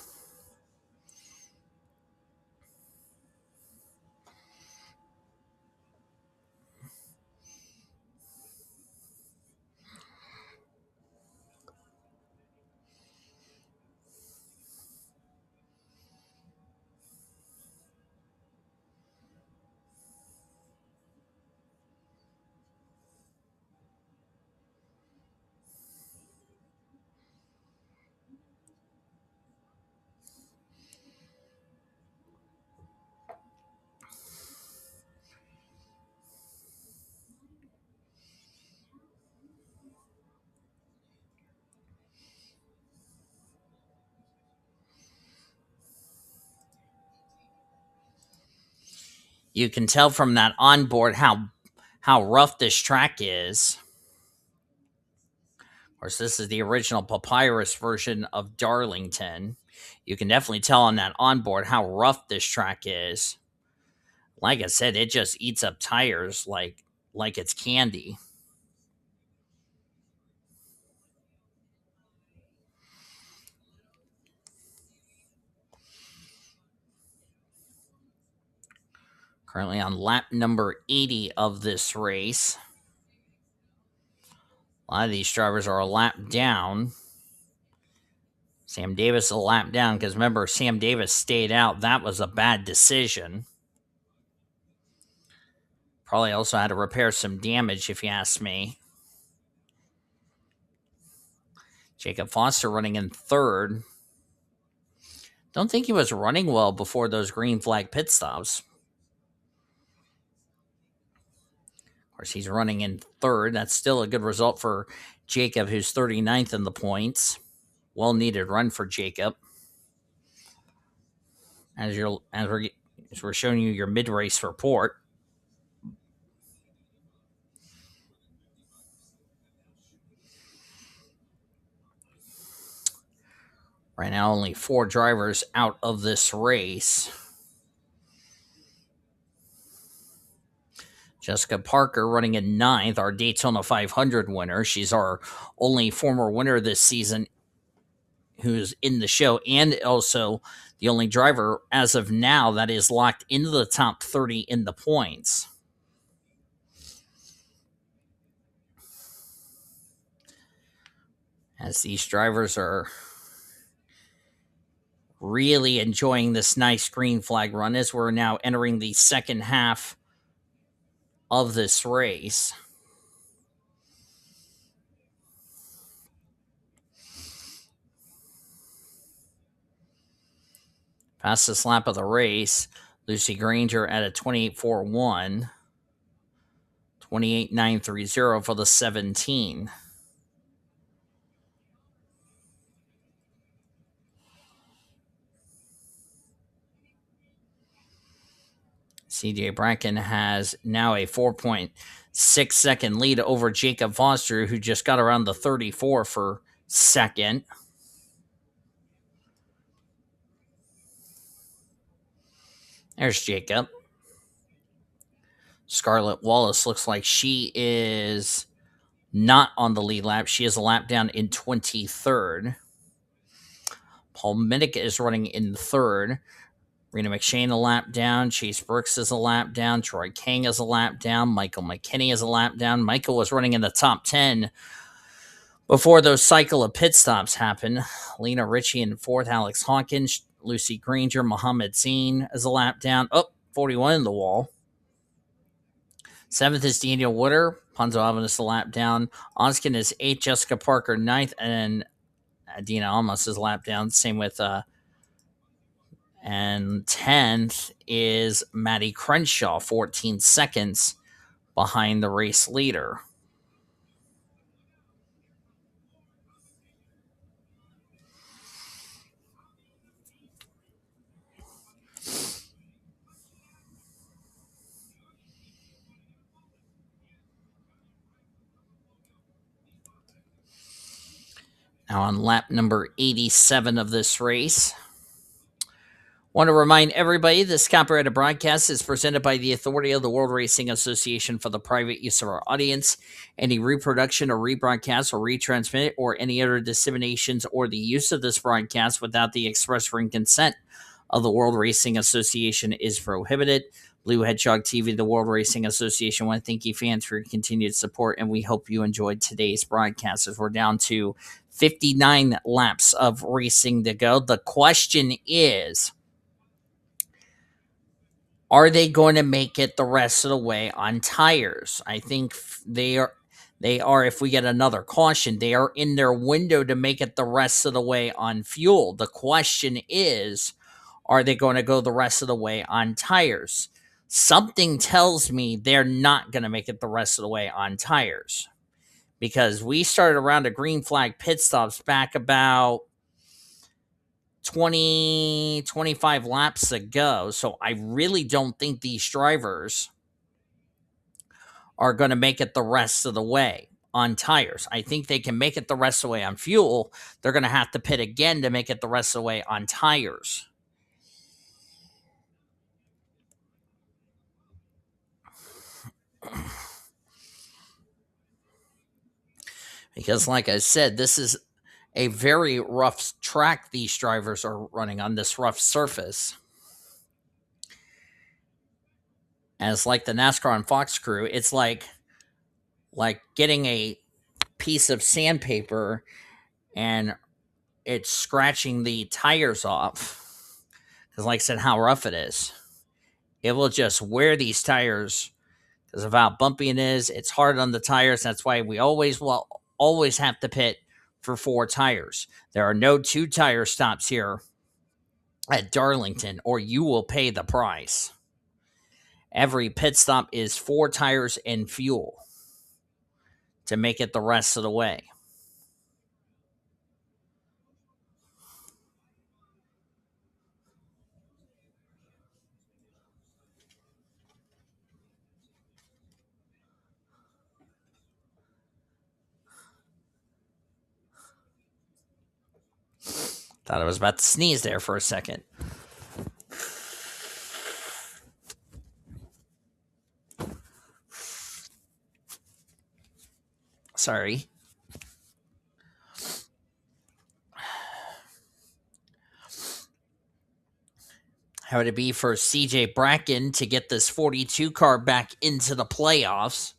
You can tell from that onboard how rough this track is. Of course, this is the original papyrus version of Darlington. You can definitely tell on that onboard how rough this track is. Like I said, it just eats up tires like it's candy. Currently on lap number 80 of this race. A lot of these drivers are a lap down. Sam Davis a lap down because remember, Sam Davis stayed out. That was a bad decision. Probably also had to repair some damage, if you ask me. Jacob Foster running in third. Don't think he was running well before those green flag pit stops. Of course, he's running in third. That's still a good result for Jacob, who's 39th in the points. Well needed run for Jacob. As we're showing you your mid race report. Right now, only 4 drivers out of this race. Jessica Parker running in 9th, our Daytona 500 winner. She's our only former winner this season who's in the show, and also the only driver as of now that is locked into the top 30 in the points. As these drivers are really enjoying this nice green flag run as we're now entering the second half of this race. Fastest lap of the race, Lucy Granger at a 28.41, 28.930 for the 17. C Bracken has now a 4.6 second lead over Jacob Foster, who just got around the 34 for second. There's Jacob. Scarlett Wallace looks like she is not on the lead lap. She is a lap down in 23rd. Paul Minnick is running in third. Rena McShane a lap down. Chase Brooks is a lap down. Troy Kang is a lap down. Michael McKinney is a lap down. Michael was running in the top 10 before those cycle of pit stops happened. Lena Ritchie in fourth. Alex Hawkins. Lucy Granger. Mohammed Zine is a lap down. 41 in the wall. 7th is Daniel Wooder. Ponzo Albanus a lap down. Ozkan is 8th. Jessica Parker 9th. And Adina Almas is a lap down. Same with and 10th is Maddie Crenshaw, 14 seconds behind the race leader. Now on lap number 87 of this race, Want to remind everybody this copyrighted broadcast is presented by the authority of the World Racing Association for the private use of our audience. Any reproduction or rebroadcast or retransmit or any other disseminations or the use of this broadcast without the express written consent of the World Racing Association is prohibited. Blue Hedgehog TV, the World Racing Association, want to thank you fans for your continued support, and we hope you enjoyed today's broadcast as we're down to 59 laps of racing to go. The question is, are they going to make it the rest of the way on tires? I think they are. They are, if we get another caution, they are in their window to make it the rest of the way on fuel. The question is, are they going to go the rest of the way on tires? Something tells me they're not going to make it the rest of the way on tires, because we started around a green flag pit stops back about 25 laps ago. So I really don't think these drivers are going to make it the rest of the way on tires. I think they can make it the rest of the way on fuel. They're going to have to pit again to make it the rest of the way on tires. Because, like I said, this is a very rough track these drivers are running on, this rough surface. As like the NASCAR and Fox crew, it's like getting a piece of sandpaper and it's scratching the tires off. Because, like I said, how rough it is. It will just wear these tires because of how bumpy it is. It's hard on the tires. That's why we always have to pit for 4 tires. There are no 2 tire stops here at Darlington, or you will pay the price. Every pit stop is 4 tires and fuel to make it the rest of the way. Thought I was about to sneeze there for a second. Sorry. How would it be for C Bracken to get this 42 car back into the playoffs?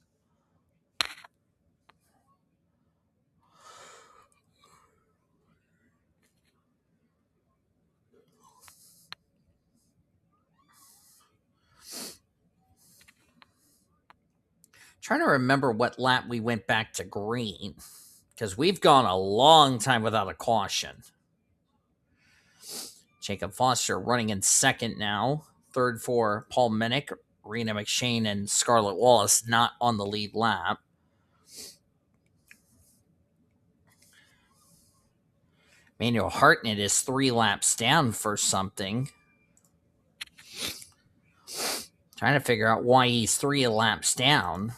Trying to remember what lap we went back to green, because we've gone a long time without a caution. Jacob Foster running in second now. Third for Paul Minnick, Rena McShane, and Scarlett Wallace not on the lead lap. Manuel Hartnett is 3 laps down for something. Trying to figure out why he's 3 laps down.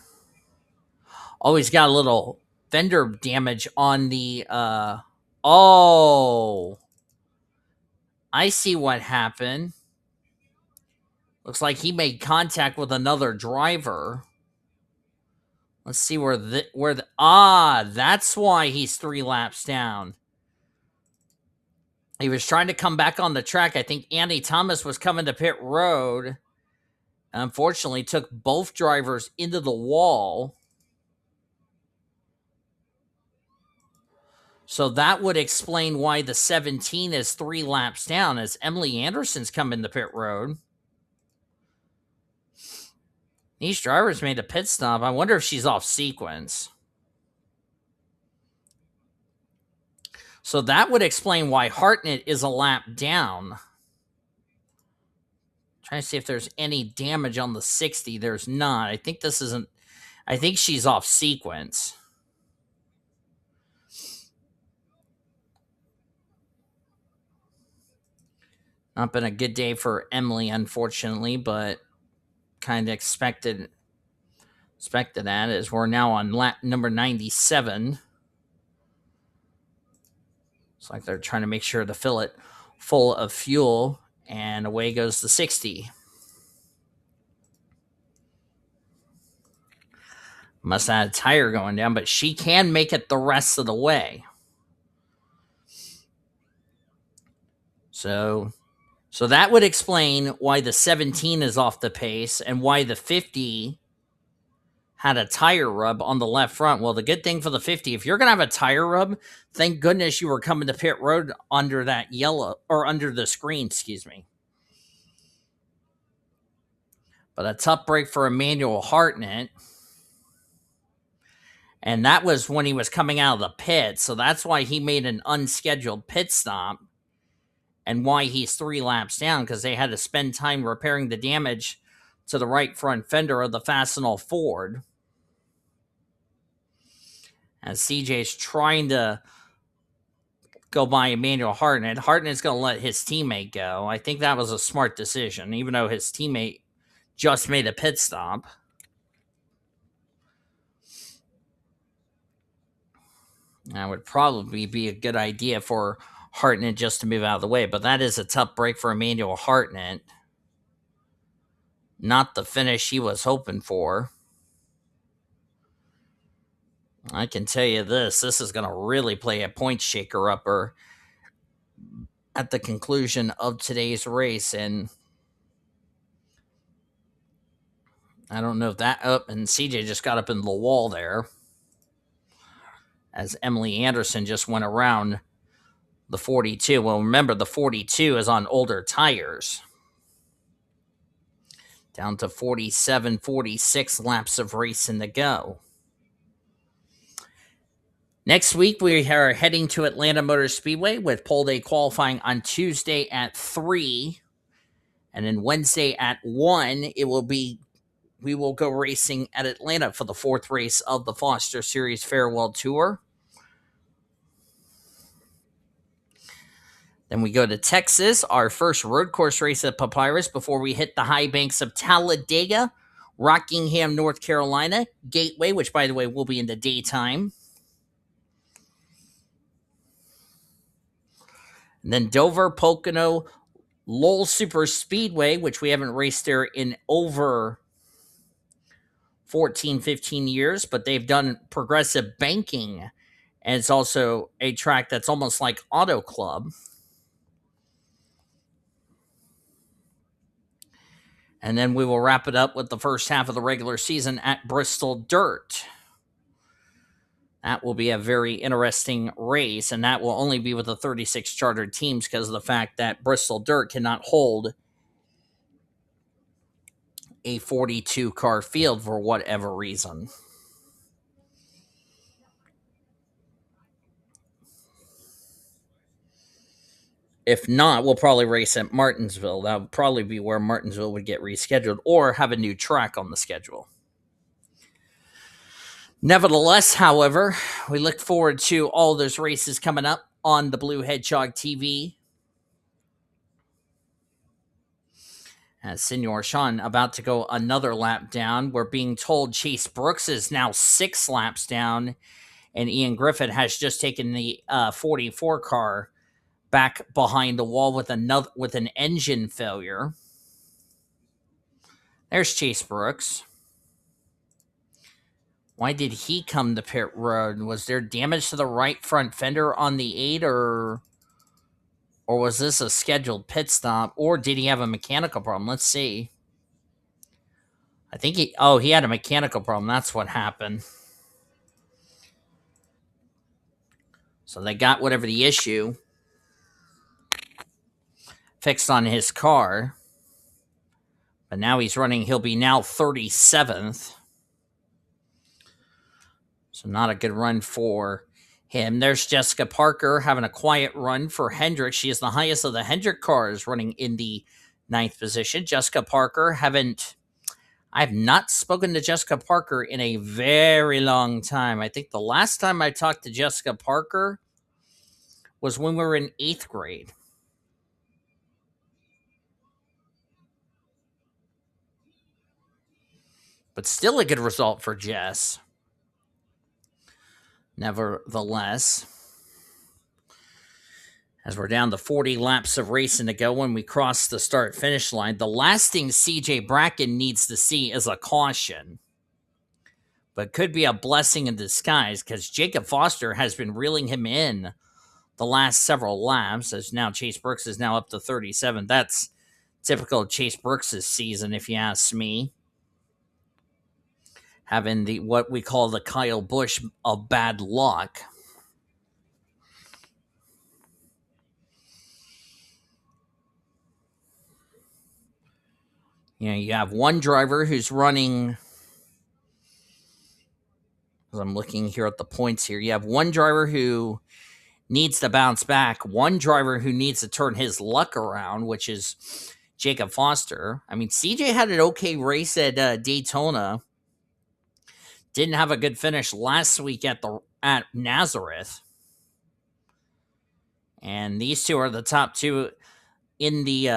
Oh, he's got a little fender damage on the oh, I see what happened. Looks like he made contact with another driver. Let's see where that's why he's 3 laps down. He was trying to come back on the track. I think Andy Thomas was coming to pit road. Unfortunately, took both drivers into the wall. So that would explain why the 17 is 3 laps down, as Emily Anderson's coming to pit road. These drivers made a pit stop. I wonder if she's off sequence. So that would explain why Hartnett is a lap down. Trying to see if there's any damage on the 60. There's not. I think this isn't. I think she's off sequence. Not been a good day for Emily, unfortunately, but kind of expected that, as we're now on lap number 97. It's like they're trying to make sure to fill it full of fuel And away goes the 60. Must have had a tire going down, but she can make it the rest of the way. So that would explain why the 17 is off the pace and why the 50 had a tire rub on the left front. Well, the good thing for the 50, if you're going to have a tire rub, thank goodness you were coming to pit road under that yellow, or under the screen, excuse me. But a tough break for Emmanuel Hartnett. And that was when he was coming out of the pit. So that's why he made an unscheduled pit stop and why he's 3 laps down, because they had to spend time repairing the damage to the right front fender of the Fastenal Ford. As CJ's trying to go by Emmanuel Hartnett. Hartnett's going to let his teammate go. I think that was a smart decision, even though his teammate just made a pit stop. That would probably be a good idea for Hartnett just to move out of the way, but that is a tough break for Emmanuel Hartnett. Not the finish he was hoping for. I can tell you this is going to really play a point shaker-upper at the conclusion of today's race, and I don't know if that and CJ just got up in the wall there as Emily Anderson just went around the 42. Well, remember, the 42 is on older tires. Down to 47, 46 laps of racing to go. Next week, we are heading to Atlanta Motor Speedway with pole day qualifying on Tuesday at 3. And then Wednesday at 1, we will go racing at Atlanta for the 4th race of the Foster Series Farewell Tour. Then we go to Texas, our first road course race at Papyrus before we hit the high banks of Talladega, Rockingham, North Carolina, Gateway, which, by the way, will be in the daytime. And then Dover, Pocono, Lowell Super Speedway, which we haven't raced there in over 14, 15 years, but they've done progressive banking. And it's also a track that's almost like Auto Club. And then we will wrap it up with the first half of the regular season at Bristol Dirt. That will be a very interesting race, and that will only be with the 36 chartered teams because of the fact that Bristol Dirt cannot hold a 42-car field for whatever reason. If not, we'll probably race at Martinsville. That would probably be where Martinsville would get rescheduled or have a new track on the schedule. Nevertheless, however, we look forward to all those races coming up on the Blue Hedgehog TV. As Senor Sean about to go another lap down. We're being told Chase Brooks is now 6 laps down, and Ian Griffith has just taken the 44 car back behind the wall with an engine failure. There's Chase Brooks. Why did he come to pit road? Was there damage to the right front fender on the 8, or was this a scheduled pit stop, or did he have a mechanical problem? Let's see. I think he had a mechanical problem. That's what happened. So they got whatever the issue fixed on his car. But now he'll be now 37th. So not a good run for him. There's Jessica Parker having a quiet run for Hendrick. She is the highest of the Hendrick cars, running in the 9th position. Jessica Parker, I've not spoken to Jessica Parker in a very long time. I think the last time I talked to Jessica Parker was when we were in 8th grade. But still a good result for Jess. Nevertheless. As we're down to 40 laps of racing to go when we cross the start-finish line, the last thing C Bracken needs to see is a caution. But could be a blessing in disguise because Jacob Foster has been reeling him in the last several laps, as now Chase Brooks is now up to 37. That's typical of Chase Brooks' season, if you ask me. Having the what we call the Kyle Busch of bad luck. You know, you have one driver who's running. As I'm looking here at the points here, you have one driver who needs to bounce back, one driver who needs to turn his luck around, which is Jacob Foster. I mean, CJ had an okay race at Daytona. Didn't have a good finish last week at Nazareth. And these two are the top two in the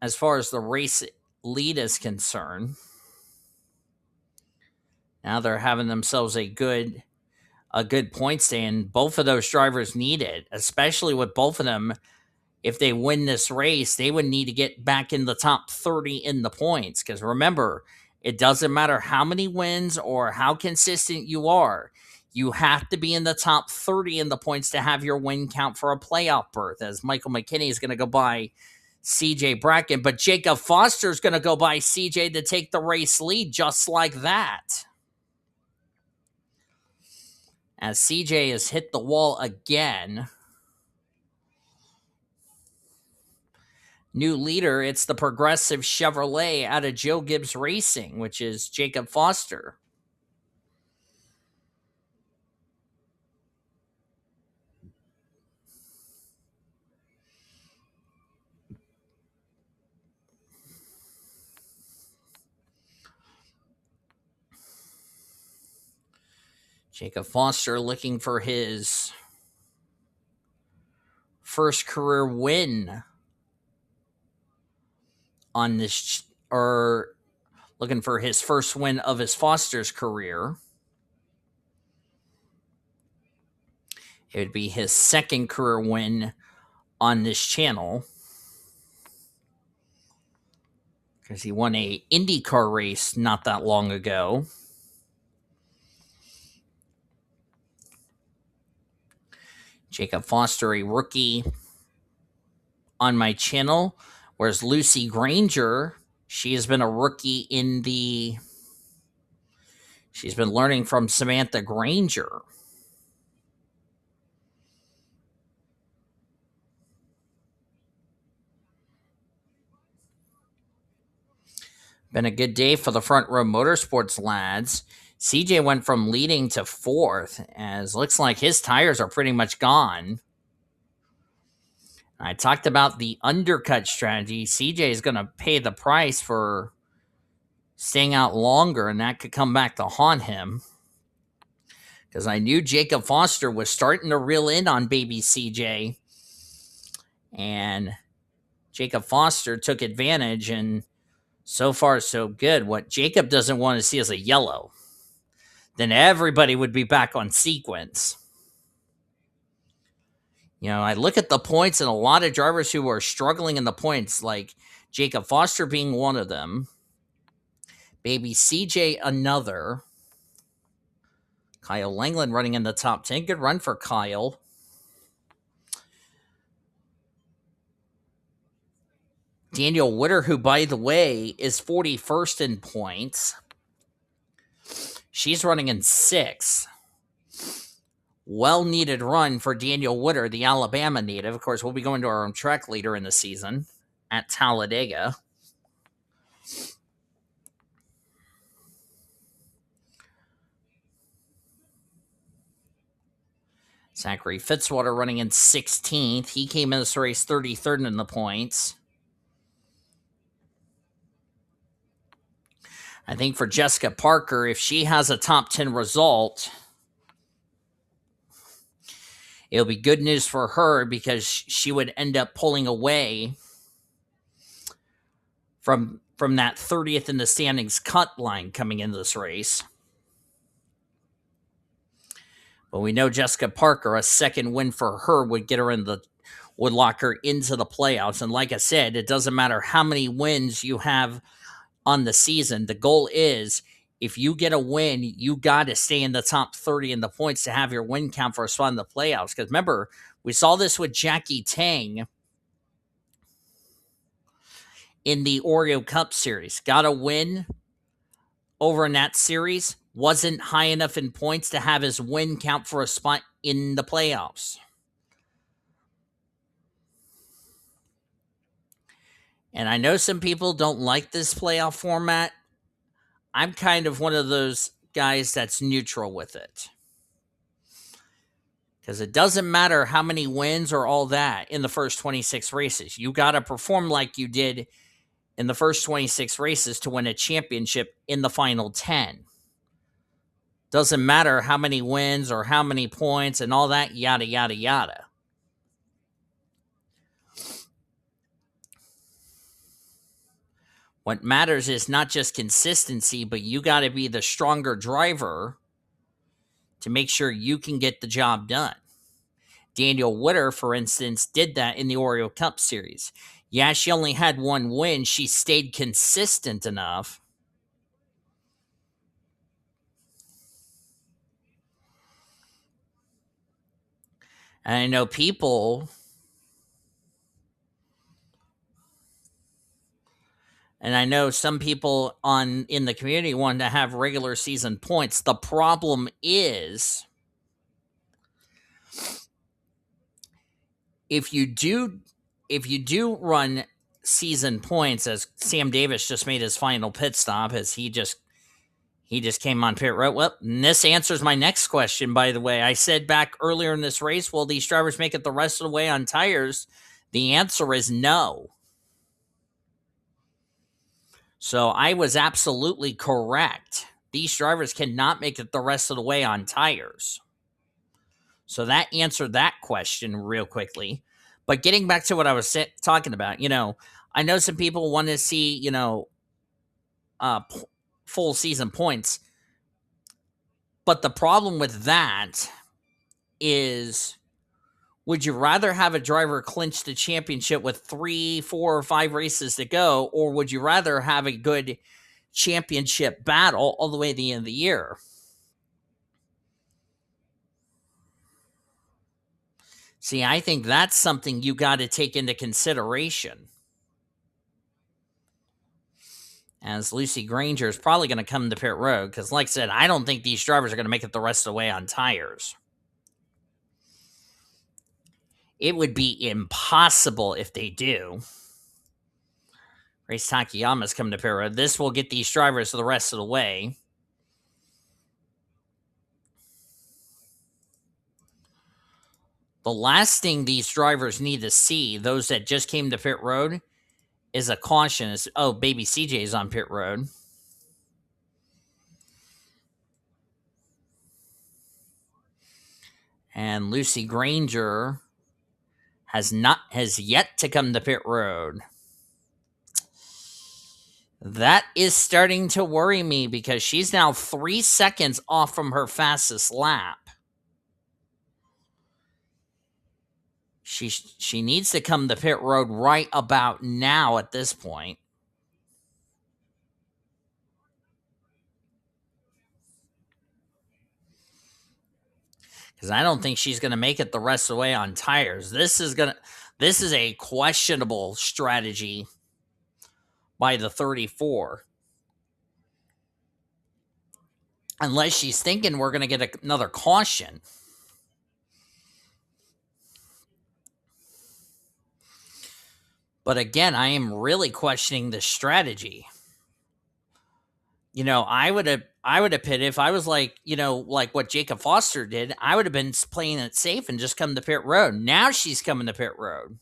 as far as the race lead is concerned. Now they're having themselves a good point stand. Both of those drivers need it, especially with both of them. If they win this race, they would need to get back in the top 30 in the points. Because remember, it doesn't matter how many wins or how consistent you are. You have to be in the top 30 in the points to have your win count for a playoff berth, as Michael McKinney is going to go by C Bracken. But Jacob Foster is going to go by CJ to take the race lead just like that. As CJ has hit the wall again. New leader, it's the Progressive Chevrolet out of Joe Gibbs Racing, which is Jacob Foster. Jacob Foster looking for his first career win on this, or looking for his first win of his Foster's career. It would be his second career win on this channel, because he won a IndyCar race not that long ago. Jacob Foster, a rookie on my channel, whereas Lucy Granger, she has been a rookie she's been learning from Samantha Granger. Been a good day for the Front Row Motorsports lads. CJ went from leading to fourth, as looks like his tires are pretty much gone. I talked about the undercut strategy. CJ is going to pay the price for staying out longer, and that could come back to haunt him. Because I knew Jacob Foster was starting to reel in on baby CJ. And Jacob Foster took advantage, and so far so good. What Jacob doesn't want to see is a yellow. Then everybody would be back on sequence. You know, I look at the points, and a lot of drivers who are struggling in the points, like Jacob Foster being one of them. Baby CJ another. Kyle Langeland running in the top 10. Good run for Kyle. Daniel Witter, who, by the way, is 41st in points. She's running in 6th. Well-needed run for Daniel Witter, the Alabama native. Of course, we'll be going to our own track later in the season at Talladega. Zachary Fitzwater running in 16th. He came in this race 33rd in the points. I think for Jessica Parker, if she has a top 10 result, it'll be good news for her, because she would end up pulling away from that 30th in the standings cut line coming into this race. But we know Jessica Parker, a second win for her would get her in the would lock her into the playoffs. And like I said, it doesn't matter how many wins you have on the season. The goal is if you get a win, you got to stay in the top 30 in the points to have your win count for a spot in the playoffs. Because remember, we saw this with Jackie Tang in the Oreo Cup series. Got a win over in that series, wasn't high enough in points to have his win count for a spot in the playoffs. And I know some people don't like this playoff format. I'm kind of one of those guys that's neutral with it. Because it doesn't matter how many wins or all that in the first 26 races. You got to perform like you did in the first 26 races to win a championship in the final 10. Doesn't matter how many wins or how many points and all that, yada, yada, yada. What matters is not just consistency, but you got to be the stronger driver to make sure you can get the job done. Daniel Witter, for instance, did that in the Oreo Cup series. Yeah, she only had one win. She stayed consistent enough. And I know people, and I know some people in the community want to have regular season points. The problem is, if you do run season points, as Sam Davis just made his final pit stop, as he just came on pit road. Well, and this answers my next question, by the way. I said back earlier in this race, will these drivers make it the rest of the way on tires? The answer is no. So I was absolutely correct. These drivers cannot make it the rest of the way on tires. So that answered that question real quickly. But getting back to what I was talking about, I know some people want to see, full season points. But the problem with that is, would you rather have a driver clinch the championship with 3, 4, or 5 races to go, or would you rather have a good championship battle all the way to the end of the year? See, I think that's something you got to take into consideration. As Lucy Granger is probably going to come to pit road, because like I said, I don't think these drivers are going to make it the rest of the way on tires. It would be impossible if they do. Race Takayama's coming to pit road. This will get these drivers the rest of the way. The last thing these drivers need to see, those that just came to pit road, is a caution. Oh, baby CJ is on pit road. And Lucy Granger has yet to come to pit road. That is starting to worry me, because she's now 3 seconds off from her fastest lap. She needs to come to pit road right about now at this point. Because I don't think she's going to make it the rest of the way on tires. This is a questionable strategy by the 34. Unless she's thinking we're going to get another caution. But again, I am really questioning this strategy. I would have pitted if I was like what Jacob Foster did. I would have been playing it safe and just come to pit road. Now she's coming to pit road.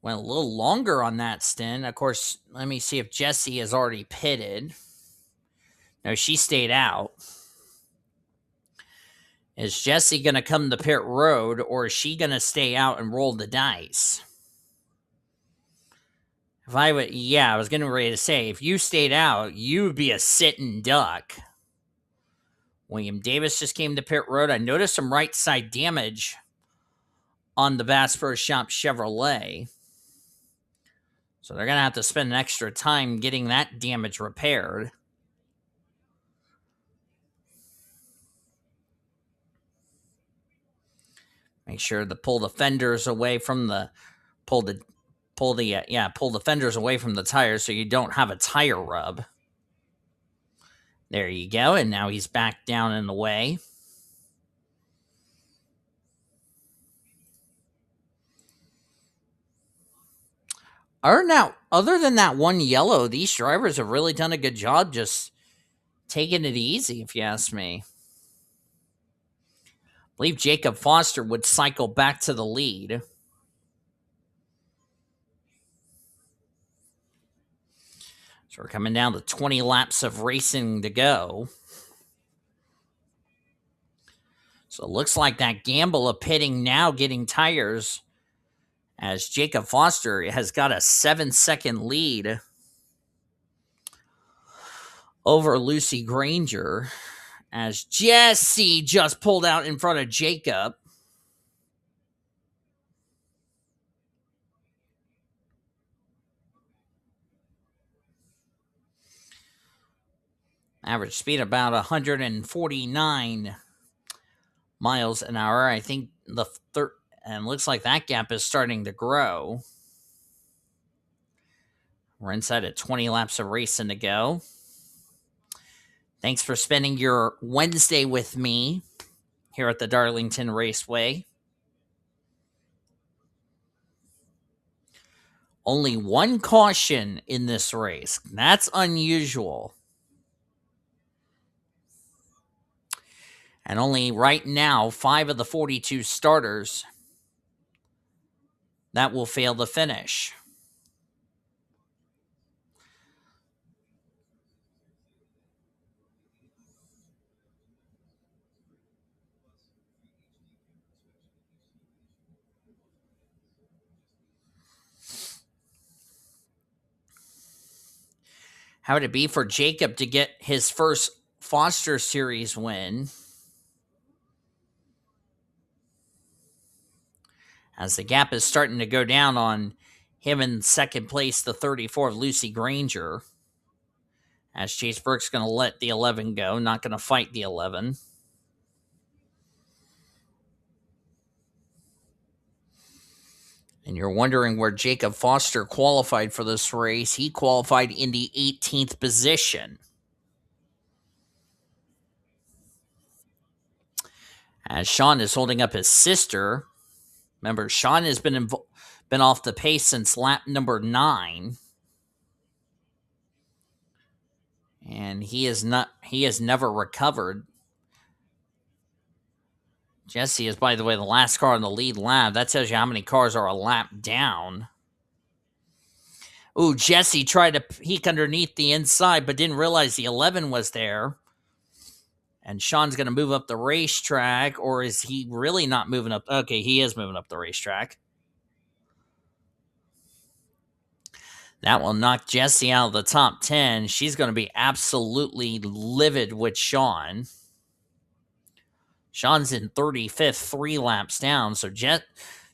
Went a little longer on that stint. Of course, let me see if Jessie has already pitted. No, she stayed out. Is Jessie going to come to pit road, or is she going to stay out and roll the dice? I was getting ready to say, if you stayed out, you would be a sitting duck. William Davis just came to pit road. I noticed some right side damage on the Bass Pro Shop Chevrolet. So they're going to have to spend an extra time getting that damage repaired. Make sure to pull the fenders away from the pull the fenders away from the tires so you don't have a tire rub. There you go, and now he's back down in the way. Now, other than that one yellow, these drivers have really done a good job just taking it easy, if you ask me. I believe Jacob Foster would cycle back to the lead. So we're coming down to 20 laps of racing to go. So it looks like that gamble of pitting now, getting tires, as Jacob Foster has got a 7-second lead over Lucy Grainger, as Jesse just pulled out in front of Jacob. Average speed about 149 miles an hour. I think and looks like that gap is starting to grow. We're inside of 20 laps of racing to go. Thanks for spending your Wednesday with me here at the Darlington Raceway. Only one caution in this race. That's unusual. And only right now, 5 of the 42 starters that will fail the finish. How would it be for Jacob to get his first Foster Series win? As the gap is starting to go down on him in second place, the 34 of Lucy Grainger. As Chase Burke's going to let the 11 go, not going to fight the 11. And you're wondering where Jacob Foster qualified for this race. He qualified in the 18th position. As Sean is holding up his sister. Remember, Sean has been off the pace since lap number 9. And he has never recovered. Jesse is, by the way, the last car in the lead lap. That tells you how many cars are a lap down. Ooh, Jesse tried to peek underneath the inside, but didn't realize the 11 was there. And Sean's going to move up the racetrack, or is he really not moving up? Okay, he is moving up the racetrack. That will knock Jesse out of the top 10. She's going to be absolutely livid with Sean. Sean's in 35th, 3 laps down, so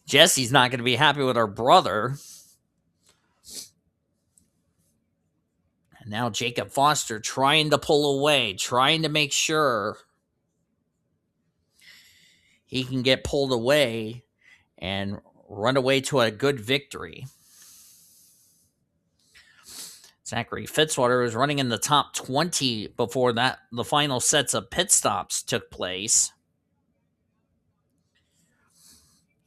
Jesse's not going to be happy with her brother. And now Jacob Foster trying to pull away, trying to make sure he can get pulled away and run away to a good victory. Zachary Fitzwater was running in the top 20 before the final sets of pit stops took place.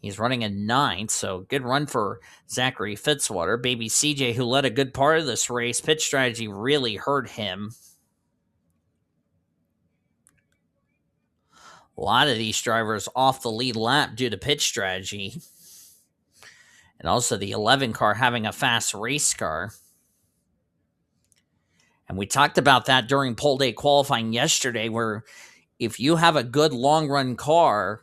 He's running in 9th, so good run for Zachary Fitzwater. Baby CJ, who led a good part of this race, pit strategy really hurt him. A lot of these drivers off the lead lap due to pit strategy. And also the 11 car having a fast race car. And we talked about that during pole day qualifying yesterday, where if you have a good long run car,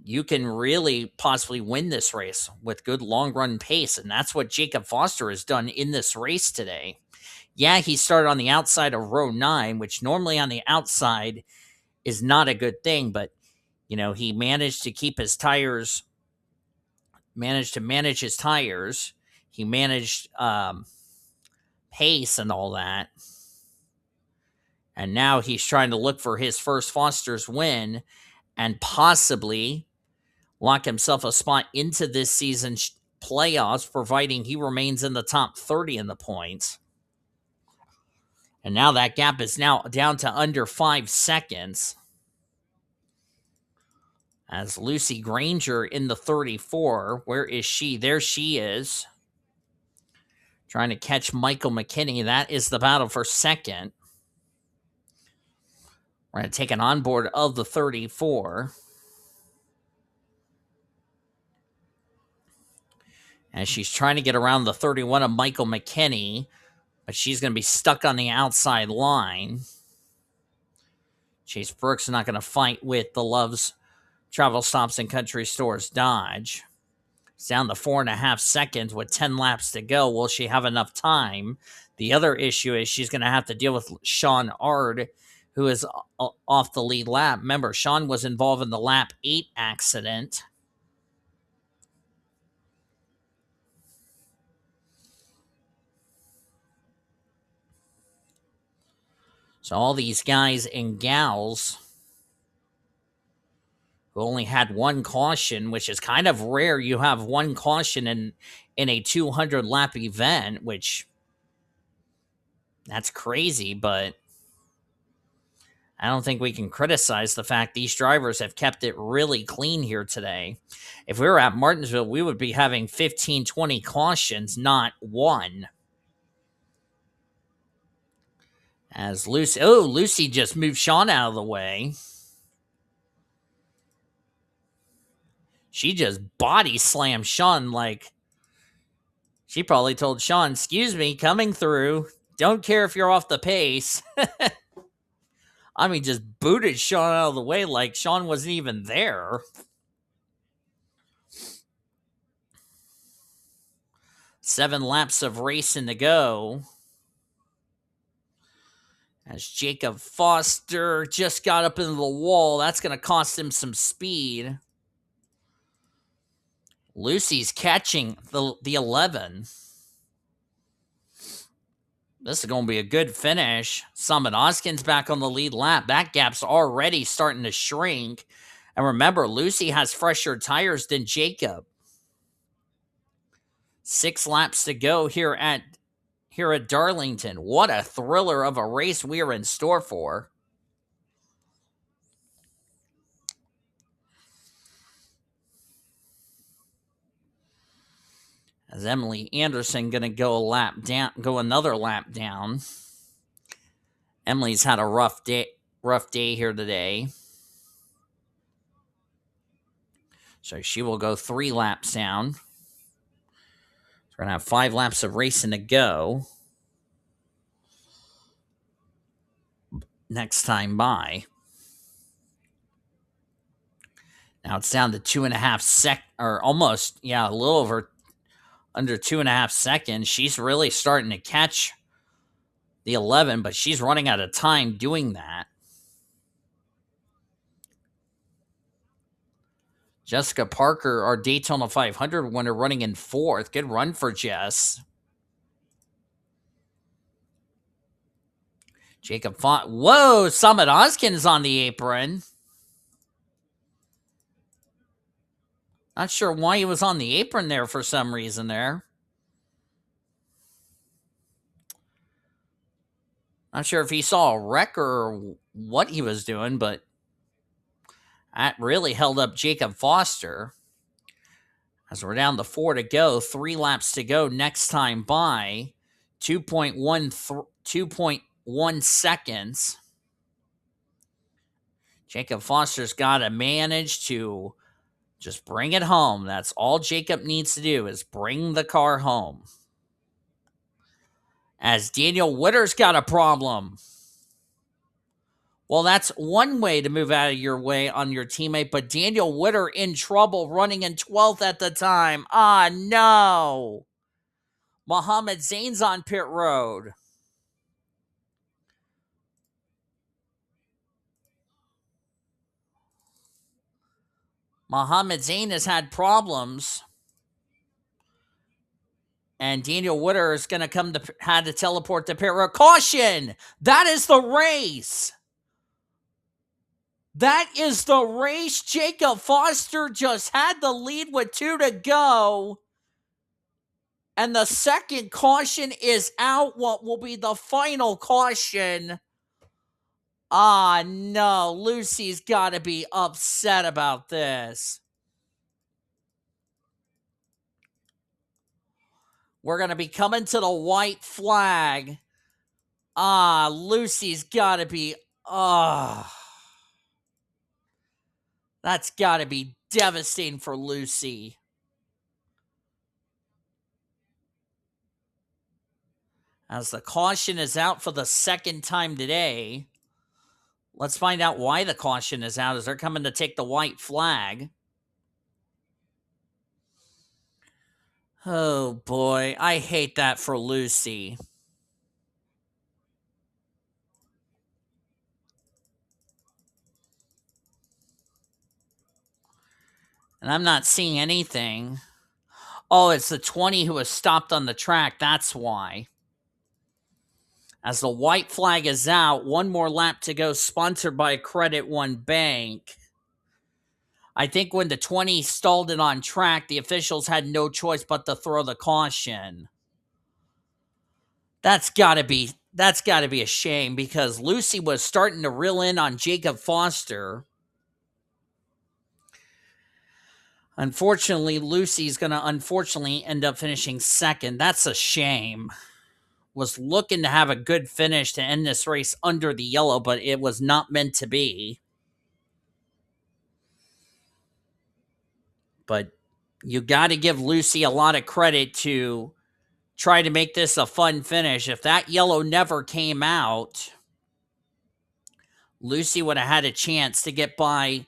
you can really possibly win this race with good long run pace. And that's what Jacob Foster has done in this race today. Yeah, he started on the outside of row 9, which normally on the outside is not a good thing, but he managed to keep his tires, managed to manage his tires. He managed pace and all that. And now he's trying to look for his first Foster's win and possibly lock himself a spot into this season's playoffs, providing he remains in the top 30 in the points. And now that gap is now down to under 5 seconds. As Lucy Grainger in the 34. Where is she? There she is. Trying to catch Michael McKinney. That is the battle for second. We're going to take an onboard of the 34. As she's trying to get around the 31 of Michael McKinney, but she's going to be stuck on the outside line. Chase Brooks not going to fight with the Love's Travel Stops and Country Stores Dodge. It's down to 4.5 seconds with 10 laps to go. Will she have enough time? The other issue is she's going to have to deal with Sean Ard, who is off the lead lap. Remember, Sean was involved in the lap 8 accident. So all these guys and gals who only had one caution, which is kind of rare. You have one caution in a 200-lap event, which that's crazy, but I don't think we can criticize the fact these drivers have kept it really clean here today. If we were at Martinsville, we would be having 15, 20 cautions, not one. As Lucy just moved Sean out of the way. She just body slammed Sean like she probably told Sean, "Excuse me, coming through. Don't care if you're off the pace." I mean, just booted Sean out of the way like Sean wasn't even there. Seven laps of racing to go. As Jacob Foster just got up into the wall. That's going to cost him some speed. Lucy's catching the 11. This is going to be a good finish. Summit Hawkins back on the lead lap. That gap's already starting to shrink. And remember, Lucy has fresher tires than Jacob. 6 laps to go here at Darlington. What a thriller of a race we are in store for. As Emily Anderson going to go another lap down. Emily's had a rough day here today. So she will go 3 laps down. So we're going to have 5 laps of racing to go. Next time by. Now it's down to 2.5 or almost, a little over under 2.5 seconds. She's really starting to catch the 11, but she's running out of time doing that. Jessica Parker, our Daytona 500 winner, running in 4th. Good run for Jess. Jacob Font. Whoa, Summit Hawkins on the apron. Not sure why he was on the apron there for some reason there. Not sure if he saw a wreck or what he was doing, but that really held up Jacob Foster. As we're down to 4 to go, 3 laps to go next time by. 2.1 seconds. Jacob Foster's got to manage to just bring it home. That's all Jacob needs to do is bring the car home. As Daniel Witter's got a problem. Well, that's one way to move out of your way on your teammate, but Daniel Witter in trouble running in 12th at the time. Ah, no. Mohammed Zain's on pit road. Mohammed Zain has had problems, and Daniel Witter is going to had to teleport to pit road. Caution! That is the race. That is the race. Jacob Foster just had the lead with 2 to go. And the second caution is out. What will be the final caution? Ah, no. Lucy's got to be upset about this. We're going to be coming to the white flag. Ah, Lucy's got to be... that's got to be devastating for Lucy. As the caution is out for the second time today. Let's find out why the caution is out as they're coming to take the white flag. Oh, boy. I hate that for Lucy. And I'm not seeing anything. Oh, it's the 20 who was stopped on the track. That's why. As the white flag is out, one more lap to go, sponsored by Credit One Bank. I think when the 20 stalled it on track, the officials had no choice but to throw the caution. That's got to be a shame because Lucy was starting to reel in on Jacob Foster. Unfortunately, Lucy's going to end up finishing second. That's a shame. Was looking to have a good finish to end this race under the yellow, but it was not meant to be. But you got to give Lucy a lot of credit to try to make this a fun finish. If that yellow never came out, Lucy would have had a chance to get by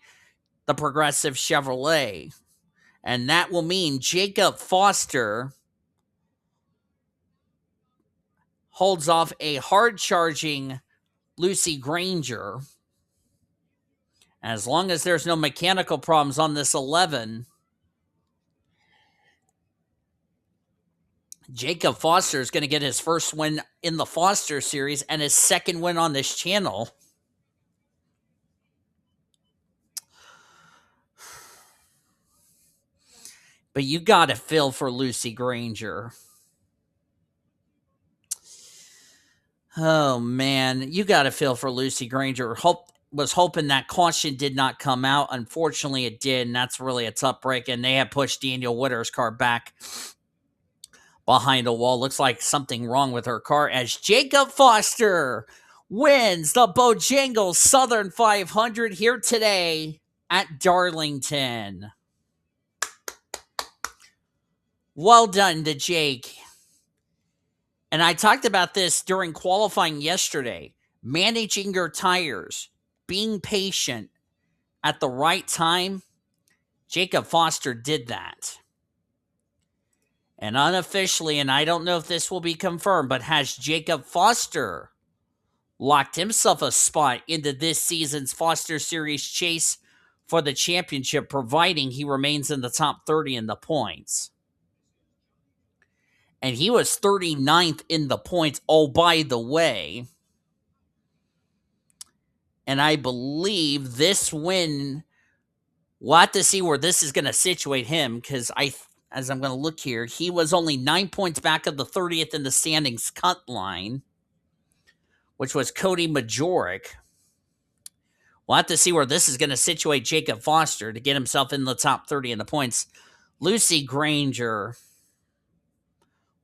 the Progressive Chevrolet. And that will mean Jacob Foster holds off a hard-charging Lucy Grainger. As long as there's no mechanical problems on this 11, Jacob Foster is going to get his first win in the Foster Series and his second win on this channel. But you got to feel for Lucy Grainger. Oh, man. You got to feel for Lucy Grainger. Was hoping that caution did not come out. Unfortunately, it did, and that's really a tough break. And they have pushed Daniel Witter's car back behind a wall. Looks like something wrong with her car as Jacob Foster wins the Bojangles Southern 500 here today at Darlington. Well done to Jake. And I talked about this during qualifying yesterday. Managing your tires, being patient at the right time. Jacob Foster did that. And unofficially, and I don't know if this will be confirmed, but has Jacob Foster locked himself a spot into this season's Foster Series chase for the championship, providing he remains in the top 30 in the points. And he was 39th in the points, oh, by the way. And I believe this win, we'll have to see where this is going to situate him, because as I'm going to look here, he was only 9 points back of the 30th in the standings cut line, which was Cody Majoric. We'll have to see where this is going to situate Jacob Foster to get himself in the top 30 in the points. Lucy Grainger.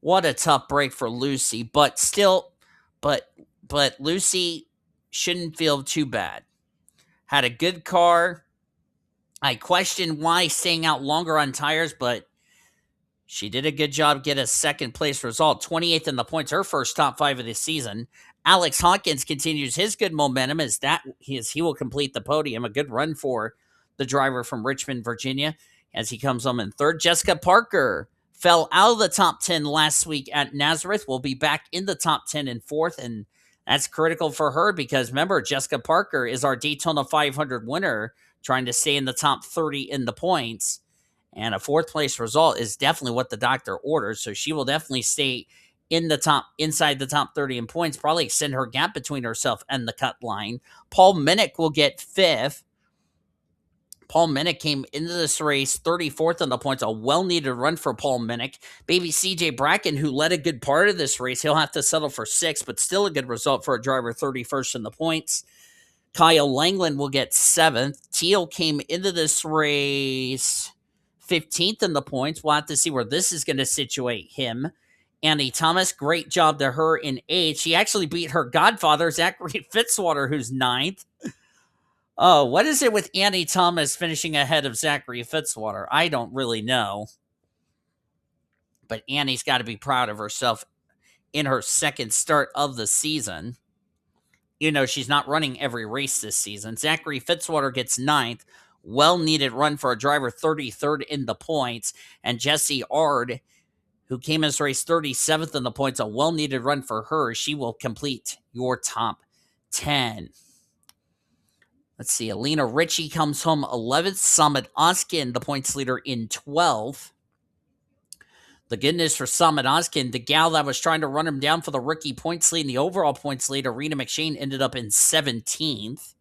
What a tough break for Lucy, but still, but Lucy shouldn't feel too bad. Had a good car. I questioned why staying out longer on tires, but she did a good job, get a second place result. 28th in the points, her first top 5 of the season. Alex Hawkins continues his good momentum as he will complete the podium. A good run for the driver from Richmond, Virginia, as he comes home in third. Jessica Parker fell out of the top 10 last week at Nazareth. Will be back in the top 10 in fourth, and that's critical for her because, remember, Jessica Parker is our Daytona 500 winner trying to stay in the top 30 in the points. And a fourth place result is definitely what the doctor ordered. So she will definitely stay inside the top 30 in points, probably extend her gap between herself and the cut line. Paul Minnick will get fifth. Paul Minnick came into this race 34th in the points, a well-needed run for Paul Minnick. Baby C Bracken, who led a good part of this race, he'll have to settle for sixth, but still a good result for a driver 31st in the points. K Langeland will get seventh. Teal came into this race 15th in the points. We'll have to see where this is going to situate him. Annie Thomas, great job to her in eighth. She actually beat her godfather, Zachary Fitzwater, who's ninth. Oh, what is it with Annie Thomas finishing ahead of Zachary Fitzwater? I don't really know. But Annie's got to be proud of herself in her second start of the season. You know, she's not running every race this season. Zachary Fitzwater gets ninth. Well-needed run for a driver 33rd in the points. And Jessie Ard, who came in this race 37th in the points, a well-needed run for her. She will complete your top 10. Let's see. Alina Ritchie comes home 11th. Samad Ozkan, the points leader, in 12th. The good news for Samad Ozkan, the gal that was trying to run him down for the rookie points lead and the overall points lead, A McShane, ended up in 17th.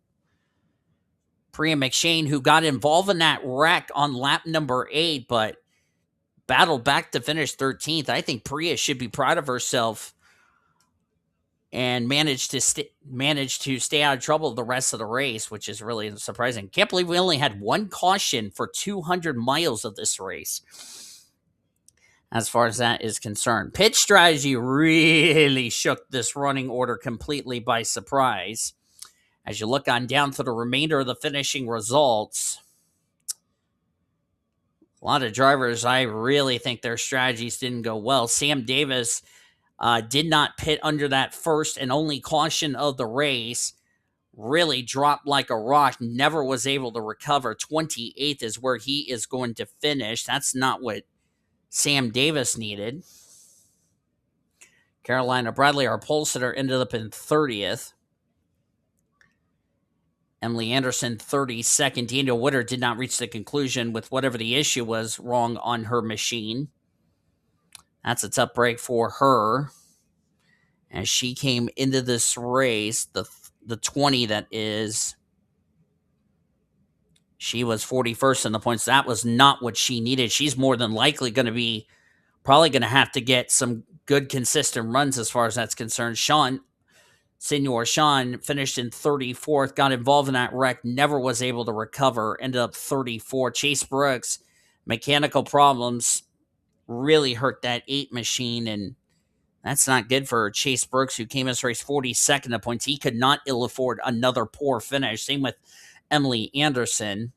P McShane, who got involved in that wreck on lap number 8, but battled back to finish 13th. I think Priya should be proud of herself and managed to stay out of trouble the rest of the race, which is really surprising. Can't believe we only had one caution for 200 miles of this race, as far as that is concerned. Pit strategy really shook this running order completely by surprise. As you look on down to the remainder of the finishing results, a lot of drivers, I really think their strategies didn't go well. Sam Davis did not pit under that first and only caution of the race. Really dropped like a rock. Never was able to recover. 28th is where he is going to finish. That's not what Sam Davis needed. Carolina Bradley, our pole sitter, ended up in 30th. Emily Anderson, 32nd. Daniel Witter did not reach the conclusion with whatever the issue was wrong on her machine. That's a tough break for her. As she came into this race, the 20 that is, she was 41st in the points. That was not what she needed. She's more than likely going to be probably going to have to get some good consistent runs as far as that's concerned. Senor Sean finished in 34th, got involved in that wreck, never was able to recover, ended up 34. Chase Brooks, mechanical problems really hurt that 8 machine, and that's not good for Chase Brooks, who came in this race 42nd in points. He could not ill afford another poor finish. Same with Emily Anderson.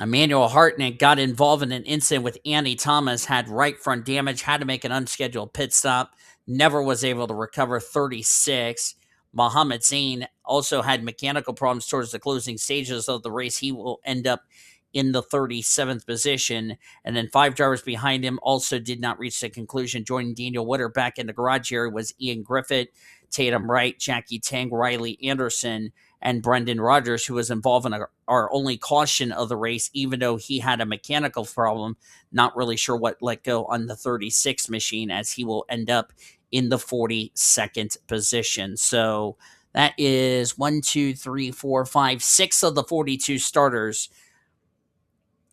Emmanuel Hartnett got involved in an incident with Annie Thomas, had right front damage, had to make an unscheduled pit stop, never was able to recover, 36. Mohammed Zain also had mechanical problems towards the closing stages of the race. He will end up in the 37th position. And then 5 drivers behind him also did not reach the conclusion. Joining Daniel Witter back in the garage area was Ian Griffith, Tatum Wright, Jackie Tang, Riley Anderson, and Brendan Rogers, who was involved in our only caution of the race, even though he had a mechanical problem. Not really sure what let go on the 36 machine, as he will end up in the 42nd position. So that is 6 of the 42 starters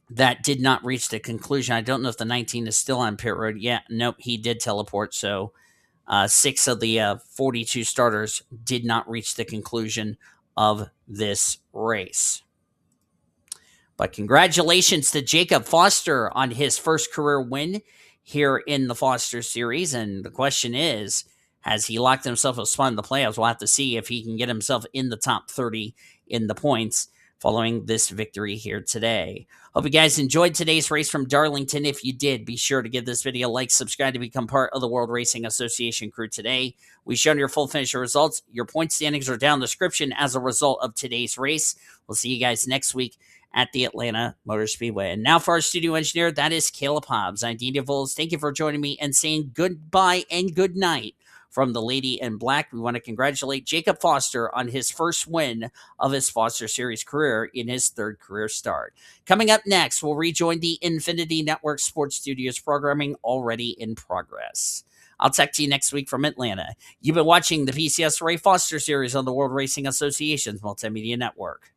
that did not reach the conclusion. I don't know if the 19 is still on pit road. Yeah, nope, he did teleport. So 6 of the 42 starters did not reach the conclusion of this race. But congratulations to Jacob Foster on his first career win here in the Foster Series. And the question is, has he locked himself a spot in the playoffs? We'll have to see if he can get himself in the top 30 in the points following this victory here today. Hope you guys enjoyed today's race from Darlington. If you did, be sure to give this video a like, subscribe to become part of the World Racing Association crew today. We've shown your full finisher results. Your point standings are down in the description as a result of today's race. We'll see you guys next week at the Atlanta Motor Speedway. And now for our studio engineer, that is Caleb Hobbs. I'm Dean DeVols. Thank you for joining me and saying goodbye and good night from the Lady in Black. We want to congratulate Jacob Foster on his first win of his Foster Series career in his third career start. Coming up next, we'll rejoin the Infinity Network Sports Studios programming already in progress. I'll talk to you next week from Atlanta. You've been watching the PCSRA Foster Series on the World Racing Association's Multimedia Network.